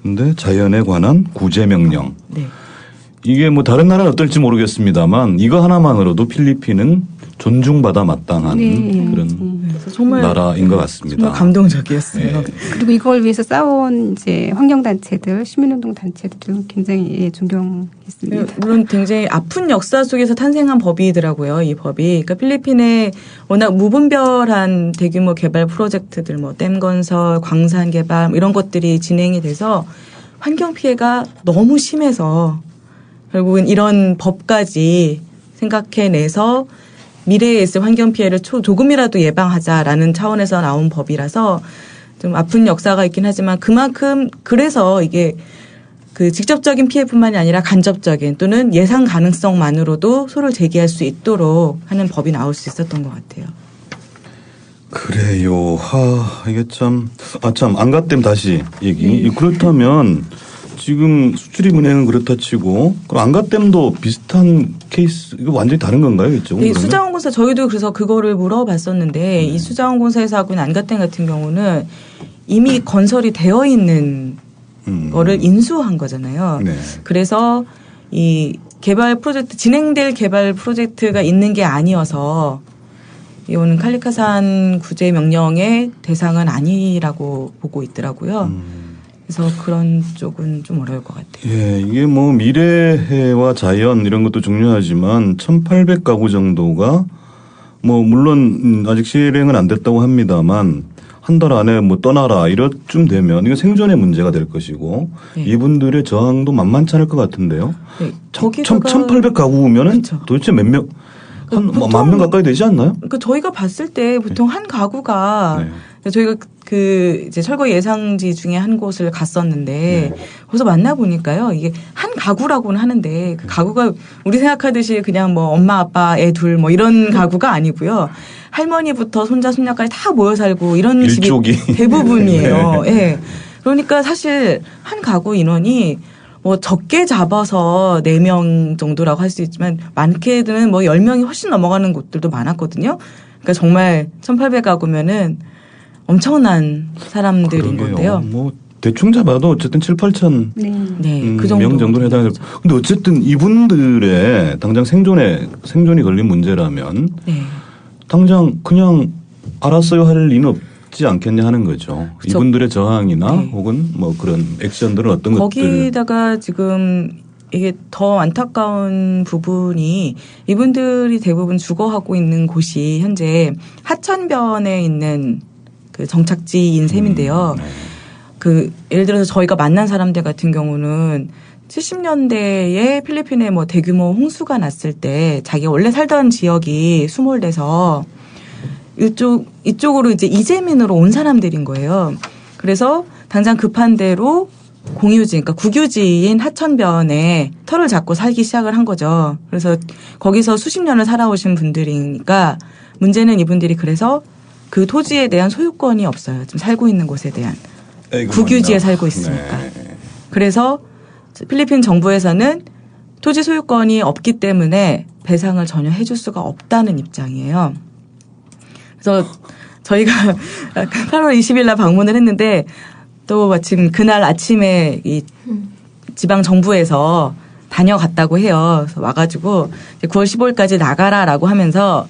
근데 자연에 관한 구제명령. 이게 뭐 다른 나라는 어떨지 모르겠습니다만 이거 하나만으로도 필리핀은 존중받아 마땅한 그런 정말 나라인 것 같습니다. 정말 감동적이었어요. 그리고 이걸 위해서 싸운 이제 환경단체들, 시민운동 단체들도 굉장히 존경했습니다. 물론 굉장히 아픈 역사 속에서 탄생한 법이더라고요. 이 법이. 그러니까 필리핀에 워낙 무분별한 대규모 개발 프로젝트들, 뭐 댐 건설, 광산 개발 이런 것들이 진행이 돼서 환경 피해가 너무 심해서 결국은 이런 법까지 생각해내서 미래에 있을 환경 피해를 조금이라도 예방하자라는 차원에서 나온 법이라서 좀 아픈 역사가 있긴 하지만 그만큼 그래서 이게 그 직접적인 피해뿐만이 아니라 간접적인 또는 예상 가능성만으로도 소를 제기할 수 있도록 하는 법이 나올 수 있었던 것 같아요. 그래요. 이게 참 안가댐 다시 얘기. 그렇다면 지금 수출입은행은 그렇다 치고 그럼 안가댐도 비슷한 케이스 이거 완전히 다른 건가요, 이쪽은? 네, 수자원공사 저희도 그래서 그거를 물어봤었는데 이 수자원공사에서 하고 있는 안가댐 같은 경우는 이미 건설이 되어 있는 거를 인수한 거잖아요. 그래서 이 개발 프로젝트 진행될 개발 프로젝트가 있는 게 아니어서 이거는 칼리카산 구제 명령의 대상은 아니라고 보고 있더라고요. 그래서 그런 쪽은 좀 어려울 것 같아요. 예, 이게 뭐 미래해와 자연 이런 것도 중요하지만 1,800가구 정도가 뭐 물론 아직 실행은 안 됐다고 합니다만 한 달 안에 뭐 떠나라 이렇쯤 되면 이거 생존의 문제가 될 것이고 네. 이분들의 저항도 만만치 않을 것 같은데요. 네. 1,800가구면은 그렇죠. 도대체 몇 명? 한 10,000명 가까이 되지 않나요? 그러니까 저희가 봤을 때 보통 한 가구가 저희가 그 이제 철거 예상지 중에 한 곳을 갔었는데 거기서 만나 보니까요. 이게 한 가구라고는 하는데 그 가구가 우리 생각하듯이 그냥 뭐 엄마 아빠 애 둘 뭐 이런 가구가 아니고요. 할머니부터 손자 손녀까지 다 모여 살고 이런 일족이. 집이 대부분이에요. 예. 네. 그러니까 사실 한 가구 인원이 뭐 적게 잡아서 4명 정도라고 할 수 있지만 많게는 뭐 10명이 훨씬 넘어가는 곳들도 많았거든요. 그러니까 정말 1,800가구면은 엄청난 사람들인 건데요. 뭐 대충 잡아도 어쨌든 7,000, 8천 그 명 정도는 해당해요. 근데 어쨌든 이분들의 당장 생존이 걸린 문제라면 당장 그냥 알았어요 할 리는 없지 않겠냐 하는 거죠. 그쵸. 이분들의 저항이나 혹은 뭐 그런 액션들은 어떤 것들. 거기다가 지금 이게 더 안타까운 부분이 이분들이 대부분 주거하고 있는 곳이 현재 하천변에 있는 그 정착지인 셈인데요. 그 예를 들어서 저희가 만난 사람들 같은 경우는 70년대에 필리핀에 뭐 대규모 홍수가 났을 때 자기가 원래 살던 지역이 수몰돼서 이쪽으로 이제 이재민으로 온 사람들인 거예요. 그래서 당장 급한 대로 공유지, 그러니까 국유지인 하천변에 터를 잡고 살기 시작을 한 거죠. 그래서 거기서 수십 년을 살아오신 분들이니까 문제는 이분들이 그래서 그 토지에 대한 소유권이 없어요. 지금 살고 있는 곳에 대한. 국유지에 살고 있으니까. 그래서 필리핀 정부에서는 토지 소유권이 없기 때문에 배상을 전혀 해줄 수가 없다는 입장이에요. 그래서 저희가 8월 20일 날 방문을 했는데 또 마침 그날 아침에 이 지방 정부에서 다녀갔다고 해요. 그래서 와가지고 9월 15일까지 나가라라고 하면서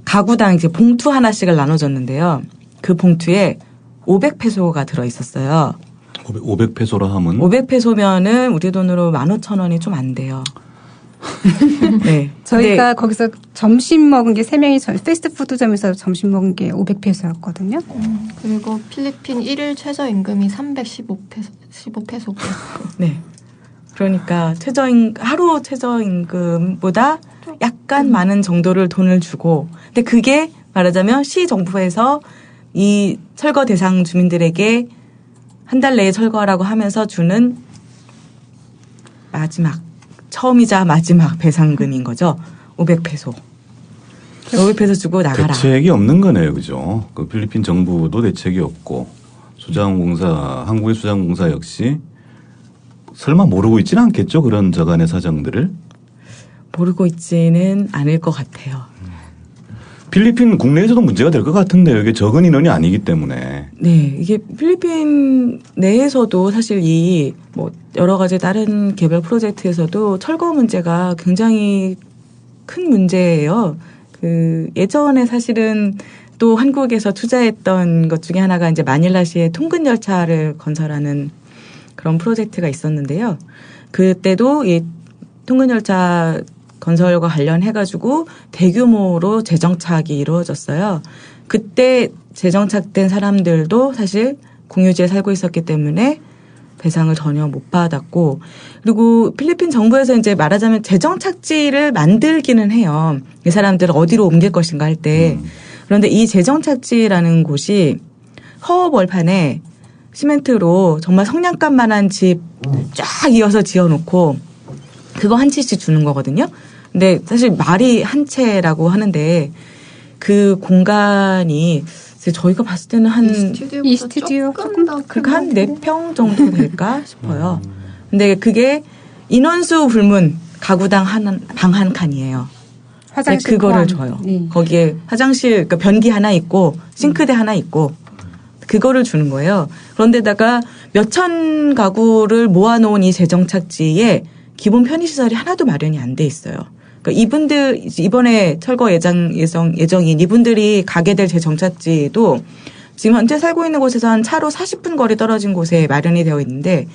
가구당 이제 봉투 하나씩을 나눠줬는데요. 그 봉투에 500페소가 들어있었어요. 500페소라 하면? 500페소면은 우리 돈으로 15,000원이 좀 안 돼요. 네. 저희가 거기서 점심 먹은 게 3명이 패스트푸드점에서 점심 먹은 게 500페소였거든요. 그리고 필리핀 1일 최저임금이 315페소. 네. 그러니까 하루 최저임금보다 약간 많은 정도를 돈을 주고, 근데 그게 말하자면 시 정부에서 이 철거 대상 주민들에게 한 달 내에 철거하라고 하면서 주는 처음이자 마지막 배상금인 거죠. 500페소. 500페소 주고 나가라. 대책이 없는 거네요. 그죠? 그 필리핀 정부도 대책이 없고 한국의 수자원공사 역시 설마 모르고 있지는 않겠죠? 그런 저간의 사정들을? 모르고 있지는 않을 것 같아요. 필리핀 국내에서도 문제가 될 것 같은데요. 이게 적은 인원이 아니기 때문에. 네. 이게 필리핀 내에서도 사실 뭐 여러 가지 다른 개발 프로젝트에서도 철거 문제가 굉장히 큰 문제예요. 예전에 사실은 또 한국에서 투자했던 것 중에 하나가 이제 마닐라시에 통근 열차를 건설하는 그런 프로젝트가 있었는데요. 그때도 이 통근 열차 건설과 관련해가지고 대규모로 재정착이 이루어졌어요. 그때 재정착된 사람들도 사실 공유지에 살고 있었기 때문에 배상을 전혀 못 받았고, 그리고 필리핀 정부에서 이제 말하자면 재정착지를 만들기는 해요. 이 사람들을 어디로 옮길 것인가 할 때. 그런데 이 재정착지라는 곳이 허허벌판에 시멘트로 정말 성냥갑만한 집 쫙 이어서 지어놓고 그거 한 채씩 주는 거거든요. 근데 사실 말이 한 채라고 하는데 그 공간이 저희가 봤을 때는 이 스튜디오 조금 더 그러니까 한 4평 정도 될까 싶어요. 근데 그게 인원수 불문 가구당 방 한 칸이에요. 화장실 그거를 줘요. 네. 거기에 화장실, 그러니까 변기 하나 있고 싱크대 하나 있고 그거를 주는 거예요. 그런데다가 몇천 가구를 모아놓은 이 재정착지에 기본 편의시설이 하나도 마련이 안 돼 있어요. 그러니까 이번에 철거 예정인 이분들이 가게 될 재정착지도 지금 현재 살고 있는 곳에서 한 차로 40분 거리 떨어진 곳에 마련이 되어 있는데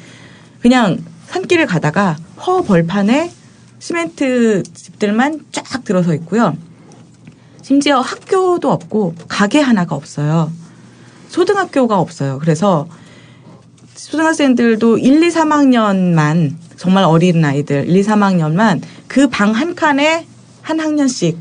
그냥 산길을 가다가 허 벌판에 시멘트 집들만 쫙 들어서 있고요. 심지어 학교도 없고 가게 하나가 없어요. 초등학교가 없어요. 그래서 초등학생들도 1, 2, 3학년만 정말 어린 아이들 1, 2, 3학년만 그 방 한 칸에 한 학년씩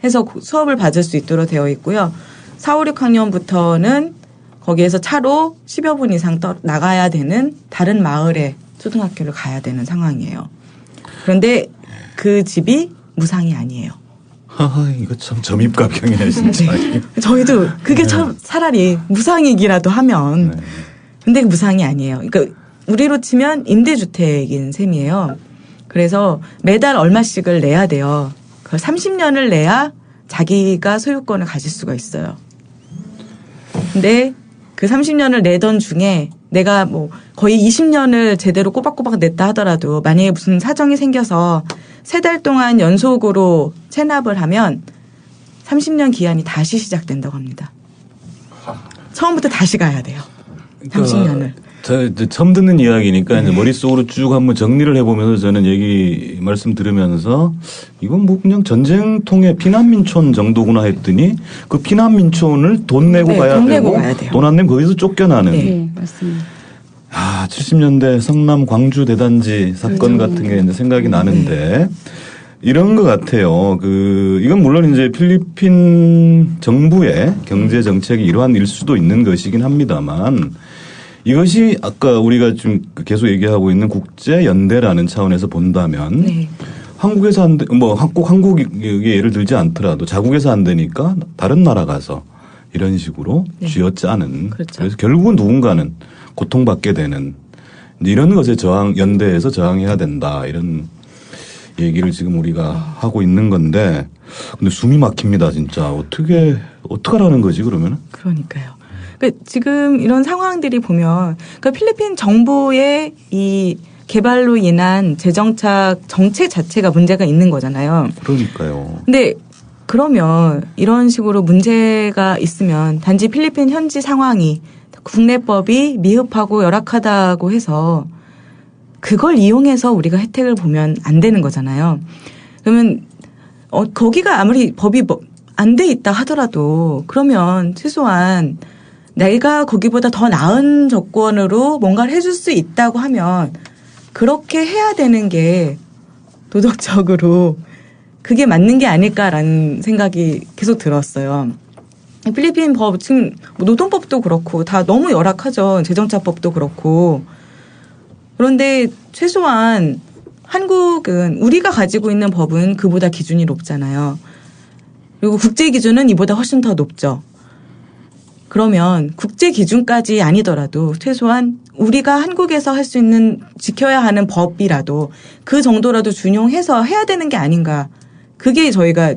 해서 수업을 받을 수 있도록 되어 있고요. 4, 5, 6학년부터는 거기에서 차로 10여 분 이상 나가야 되는 다른 마을에 초등학교를 가야 되는 상황이에요. 그런데 그 집이 무상이 아니에요. 이거 참 점입가경이네 진짜. 네. 저희도 그게 참 차라리 무상이기라도 하면. 네. 근데 무상이 아니에요. 그러니까 우리로 치면 임대주택인 셈이에요. 그래서 매달 얼마씩을 내야 돼요. 그걸 30년을 내야 자기가 소유권을 가질 수가 있어요. 근데 그 30년을 내던 중에 내가 뭐 거의 20년을 제대로 꼬박꼬박 냈다 하더라도 만약에 무슨 사정이 생겨서 3달 동안 연속으로 체납을 하면 30년 기한이 다시 시작된다고 합니다. 처음부터 다시 가야 돼요. 30년을. 처음 듣는 이야기니까 이제 머릿속으로 쭉 한번 정리를 해보면서 저는 얘기 말씀 들으면서 이건 뭐 그냥 전쟁통의 피난민촌 정도구나 했더니 그 피난민촌을 돈 내고 가야 돈 되고 내고 가야 돼요. 돈 안 내면 거기서 쫓겨나는. 네, 맞습니다. 70년대 성남 광주 대단지 사건 같은 게 이제 생각이 나는데 이런 것 같아요. 이건 물론 이제 필리핀 정부의 경제 정책의 일환일 수도 있는 것이긴 합니다만 이것이 아까 우리가 좀 계속 얘기하고 있는 국제 연대라는 차원에서 본다면 한국에서 한국의 예를 들지 않더라도 자국에서 안 되니까 다른 나라 가서 이런 식으로 쥐어짜는 그래서 결국은 누군가는 고통받게 되는 이런 것에 연대해서 저항해야 된다 이런 얘기를 지금 우리가 하고 있는 건데 근데 숨이 막힙니다 진짜 어떻게 하라는 거지 그러면? 그러니까요. 그러니까 지금 이런 상황들이 보면 그러니까 필리핀 정부의 이 개발로 인한 재정착 정책 자체가 문제가 있는 거잖아요. 그러니까요. 근데 그러면 이런 식으로 문제가 있으면 단지 필리핀 현지 상황이 국내법이 미흡하고 열악하다고 해서 그걸 이용해서 우리가 혜택을 보면 안 되는 거잖아요. 그러면 거기가 아무리 법이 안 돼 있다 하더라도 그러면 최소한 내가 거기보다 더 나은 조건으로 뭔가를 해줄 수 있다고 하면 그렇게 해야 되는 게 도덕적으로 그게 맞는 게 아닐까라는 생각이 계속 들었어요. 필리핀 법, 지금 노동법도 그렇고 다 너무 열악하죠. 재정착법도 그렇고. 그런데 최소한 한국은 우리가 가지고 있는 법은 그보다 기준이 높잖아요. 그리고 국제 기준은 이보다 훨씬 더 높죠. 그러면 국제 기준까지 아니더라도 최소한 우리가 한국에서 할 수 있는 지켜야 하는 법이라도 그 정도라도 준용해서 해야 되는 게 아닌가. 그게 저희가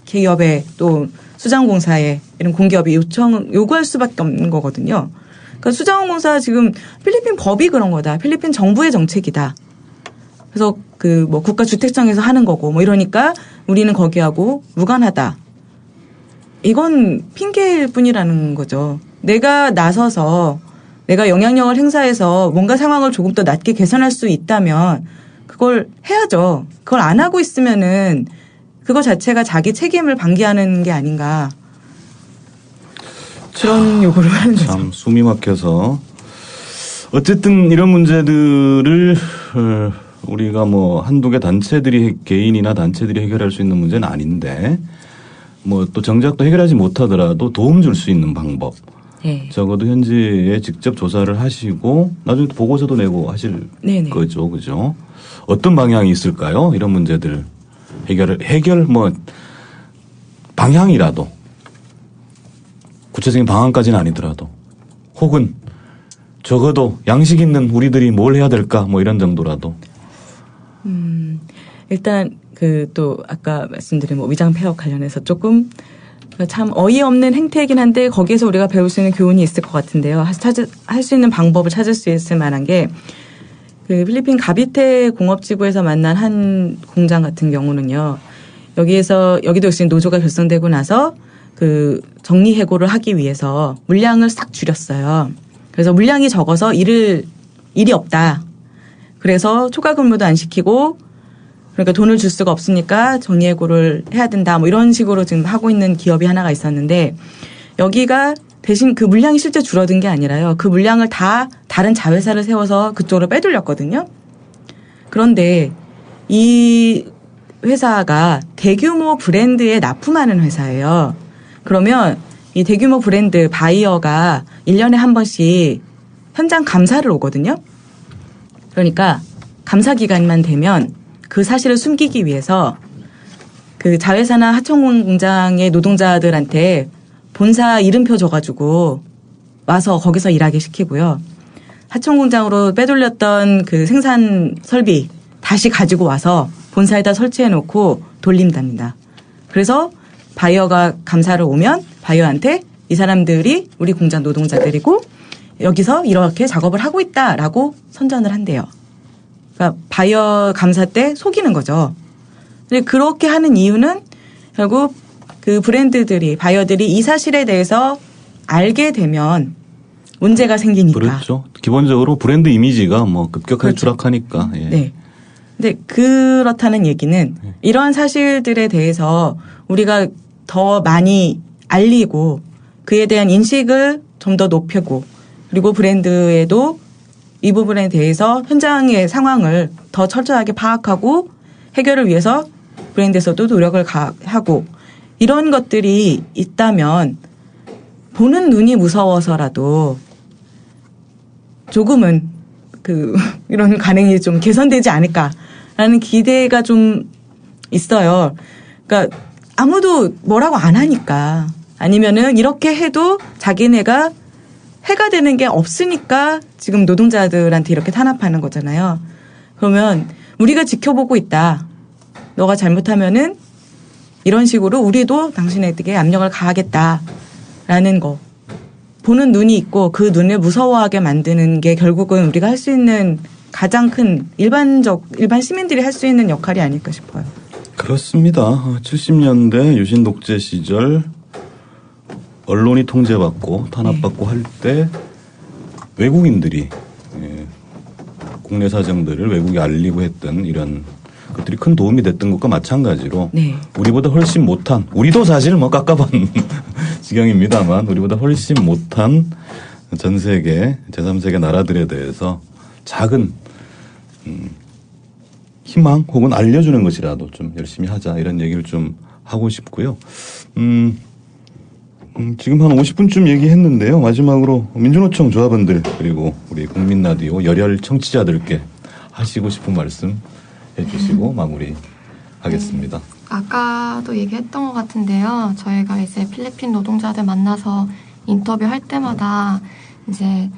기업에 또 수자원공사에 이런 공기업이 요구할 수밖에 없는 거거든요. 그러니까 수자원공사 지금 필리핀 법이 그런 거다. 필리핀 정부의 정책이다. 그래서 국가주택청에서 하는 거고 이러니까 우리는 거기하고 무관하다. 이건 핑계일 뿐이라는 거죠. 내가 나서서 내가 영향력을 행사해서 뭔가 상황을 조금 더 낮게 개선할 수 있다면 그걸 해야죠. 그걸 안 하고 있으면은 그거 자체가 자기 책임을 방기하는 게 아닌가. 그런 요구를 하는 거죠. 참 숨이 막혀서 어쨌든 이런 문제들을 우리가 한두 개 개인이나 단체들이 해결할 수 있는 문제는 아닌데 또 정작 또 해결하지 못하더라도 도움 줄 수 있는 방법. 네. 적어도 현지에 직접 조사를 하시고 나중에 또 보고서도 내고 하실 거죠. 그죠? 어떤 방향이 있을까요? 이런 문제들 해결 방향이라도 구체적인 방안까지는 아니더라도 혹은 적어도 양식 있는 우리들이 뭘 해야 될까 이런 정도라도. 일단 또 아까 말씀드린 위장 폐업 관련해서 조금 참 어이없는 행태이긴 한데 거기에서 우리가 배울 수 있는 교훈이 있을 것 같은데요. 할 수 있는 방법을 찾을 수 있을 만한 게 필리핀 가비테 공업지구에서 만난 한 공장 같은 경우는요. 여기도 역시 노조가 결성되고 나서 그 정리해고를 하기 위해서 물량을 싹 줄였어요. 그래서 물량이 적어서 일이 없다. 그래서 초과 근무도 안 시키고 그러니까 돈을 줄 수가 없으니까 정리해고를 해야 된다. 뭐 이런 식으로 지금 하고 있는 기업이 하나가 있었는데 여기가 대신 그 물량이 실제 줄어든 게 아니라요. 그 물량을 다 다른 자회사를 세워서 그쪽으로 빼돌렸거든요. 그런데 이 회사가 대규모 브랜드에 납품하는 회사예요. 그러면 이 대규모 브랜드 바이어가 1년에 한 번씩 현장 감사를 오거든요. 그러니까 감사 기간만 되면 그 사실을 숨기기 위해서 그 자회사나 하청공장의 노동자들한테 본사 이름표 줘가지고 와서 거기서 일하게 시키고요. 하청공장으로 빼돌렸던 그 생산 설비 다시 가지고 와서 본사에다 설치해놓고 돌린답니다. 그래서 바이어가 감사를 오면 바이어한테 이 사람들이 우리 공장 노동자들이고 여기서 이렇게 작업을 하고 있다라고 선전을 한대요. 그러니까 바이어 감사 때 속이는 거죠. 근데 그렇게 하는 이유는 결국 그 브랜드들이 바이어들이 이 사실에 대해서 알게 되면 문제가 생기니까. 그렇죠. 기본적으로 브랜드 이미지가 뭐 급격하게 그렇죠. 추락하니까. 예. 네. 근데 그렇다는 얘기는 이러한 사실들에 대해서 우리가 더 많이 알리고 그에 대한 인식을 좀 더 높이고 그리고 브랜드에도 이 부분에 대해서 현장의 상황을 더 철저하게 파악하고 해결을 위해서 브랜드에서도 노력을 하고 이런 것들이 있다면 보는 눈이 무서워서라도 조금은 이런 가능이 좀 개선되지 않을까라는 기대가 좀 있어요. 그러니까 아무도 뭐라고 안 하니까 아니면은 이렇게 해도 자기네가 해가 되는 게 없으니까 지금 노동자들한테 이렇게 탄압하는 거잖아요. 그러면 우리가 지켜보고 있다. 너가 잘못하면은 이런 식으로 우리도 당신에게 압력을 가하겠다라는 거. 보는 눈이 있고 그 눈을 무서워하게 만드는 게 결국은 우리가 할 수 있는 가장 큰 일반 시민들이 할 수 있는 역할이 아닐까 싶어요. 그렇습니다. 70년대 유신 독재 시절 언론이 통제받고 탄압받고 할 때 외국인들이 국내 사정들을 외국에 알리고 했던 이런 것들이 큰 도움이 됐던 것과 마찬가지로 우리보다 훨씬 못한 우리도 사실 뭐 깝깝한 지경입니다만 우리보다 훨씬 못한 전 세계 제3세계 나라들에 대해서 작은 희망 혹은 알려주는 것이라도 좀 열심히 하자 이런 얘기를 좀 하고 싶고요. 지금 한 50분쯤 얘기했는데요. 마지막으로 민주노총 조합원들 그리고 우리 국민라디오 열혈 청취자들께 하시고 싶은 말씀 해주시고 마무리하겠습니다. 아까도 얘기했던 것 같은데요. 저희가 이제 필리핀 노동자들 만나서 인터뷰할 때마다 이제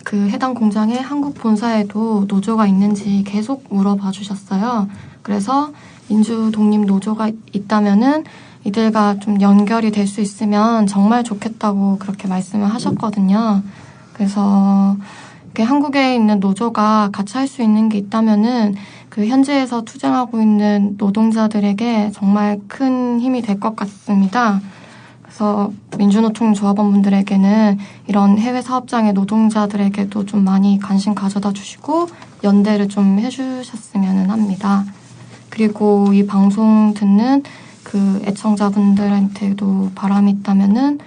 그 해당 공장의 한국 본사에도 노조가 있는지 계속 물어봐 주셨어요. 그래서 민주 독립 노조가 있다면은 이들과 좀 연결이 될 수 있으면 정말 좋겠다고 그렇게 말씀을 하셨거든요. 그래서 한국에 있는 노조가 같이 할 수 있는 게 있다면은 그 현지에서 투쟁하고 있는 노동자들에게 정말 큰 힘이 될 것 같습니다. 그래서 민주노총 조합원분들에게는 이런 해외 사업장의 노동자들에게도 좀 많이 관심 가져다 주시고 연대를 좀 해주셨으면 합니다. 그리고 이 방송 듣는 그 애청자분들한테도 바람이 있다면은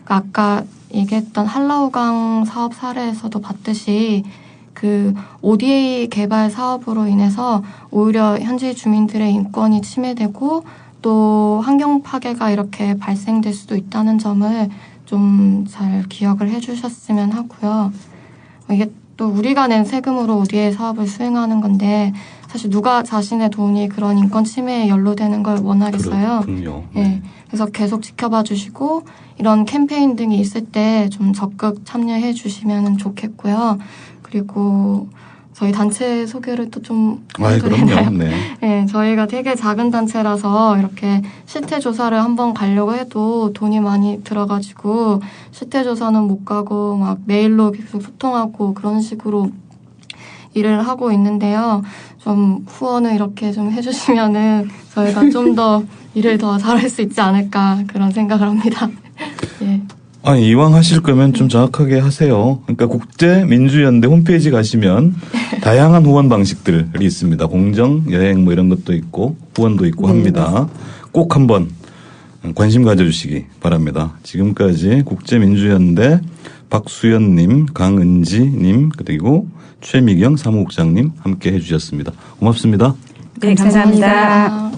아까 얘기했던 한라호강 사업 사례에서도 봤듯이 그 ODA 개발 사업으로 인해서 오히려 현지 주민들의 인권이 침해되고 또 환경 파괴가 이렇게 발생될 수도 있다는 점을 좀 잘 기억을 해주셨으면 하고요. 이게 또 우리가 낸 세금으로 ODA 사업을 수행하는 건데 사실 누가 자신의 돈이 그런 인권 침해에 연루되는 걸 원하겠어요. 그렇군요. 네. 그래서 계속 지켜봐 주시고 이런 캠페인 등이 있을 때 좀 적극 참여해 주시면 좋겠고요. 그리고 저희 단체 소개를 또 좀 해드리나요? 그럼요. 네, 저희가 되게 작은 단체라서 이렇게 실태 조사를 한번 가려고 해도 돈이 많이 들어가지고 실태 조사는 못 가고 막 메일로 계속 소통하고 그런 식으로 일을 하고 있는데요. 좀 후원을 이렇게 좀 해주시면은 저희가 좀 더 일을 더 잘할 수 있지 않을까 그런 생각을 합니다. 예. 아니, 이왕 하실 거면 좀 정확하게 하세요. 그러니까 국제민주연대 홈페이지 가시면 다양한 후원 방식들이 있습니다. 공정, 여행 뭐 이런 것도 있고 후원도 있고 합니다. 꼭 한번 관심 가져주시기 바랍니다. 지금까지 국제민주연대 박수연님, 강은지님, 그리고 최미경 사무국장님 함께 해주셨습니다. 고맙습니다. 네, 감사합니다.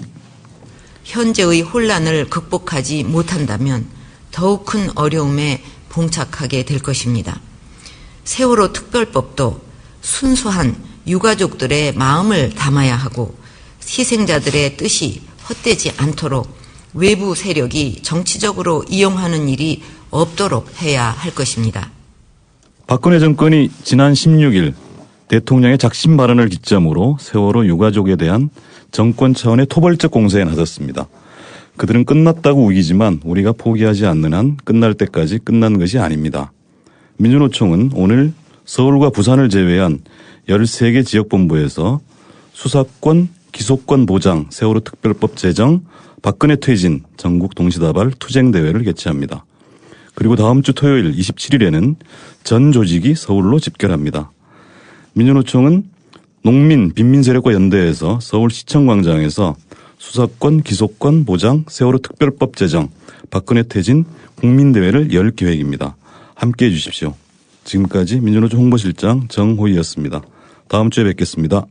현재의 혼란을 극복하지 못한다면 더욱 큰 어려움에 봉착하게 될 것입니다. 세월호 특별법도 순수한 유가족들의 마음을 담아야 하고 희생자들의 뜻이 헛되지 않도록 외부 세력이 정치적으로 이용하는 일이 없도록 해야 할 것입니다. 박근혜 정권이 지난 16일 대통령의 작심 발언을 기점으로 세월호 유가족에 대한 정권 차원의 토벌적 공세에 나섰습니다. 그들은 끝났다고 우기지만 우리가 포기하지 않는 한 끝날 때까지 끝난 것이 아닙니다. 민주노총은 오늘 서울과 부산을 제외한 13개 지역본부에서 수사권, 기소권 보장, 세월호 특별법 제정, 박근혜 퇴진, 전국 동시다발 투쟁대회를 개최합니다. 그리고 다음 주 토요일 27일에는 전 조직이 서울로 집결합니다. 민주노총은 농민, 빈민세력과 연대해서 서울시청광장에서 수사권, 기소권 보장, 세월호 특별법 제정, 박근혜 퇴진 국민대회를 열 계획입니다. 함께해 주십시오. 지금까지 민주노총 홍보실장 정호희였습니다. 다음 주에 뵙겠습니다.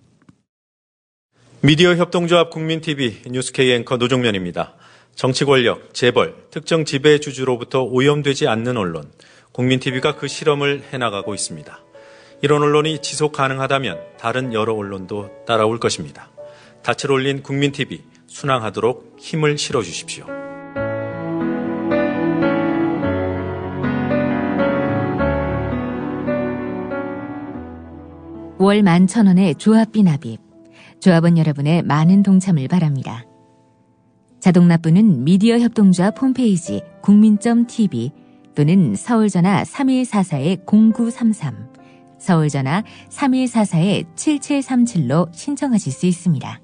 미디어 협동조합 국민TV 뉴스K 앵커 노종면입니다. 정치 권력, 재벌, 특정 지배주주로부터 오염되지 않는 언론, 국민TV가 그 실험을 해나가고 있습니다. 이런 언론이 지속 가능하다면 다른 여러 언론도 따라올 것입니다. 닻을 올린 국민TV, 순항하도록 힘을 실어주십시오. 월 11,000원의 조합비 납입. 조합원 여러분의 많은 동참을 바랍니다. 자동납부는 미디어 협동조합 홈페이지 국민.tv 또는 서울전화 3144-0933, 서울전화 3144-7737로 신청하실 수 있습니다.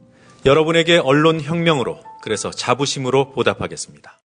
여러분에게 언론 혁명으로, 그래서 자부심으로 보답하겠습니다.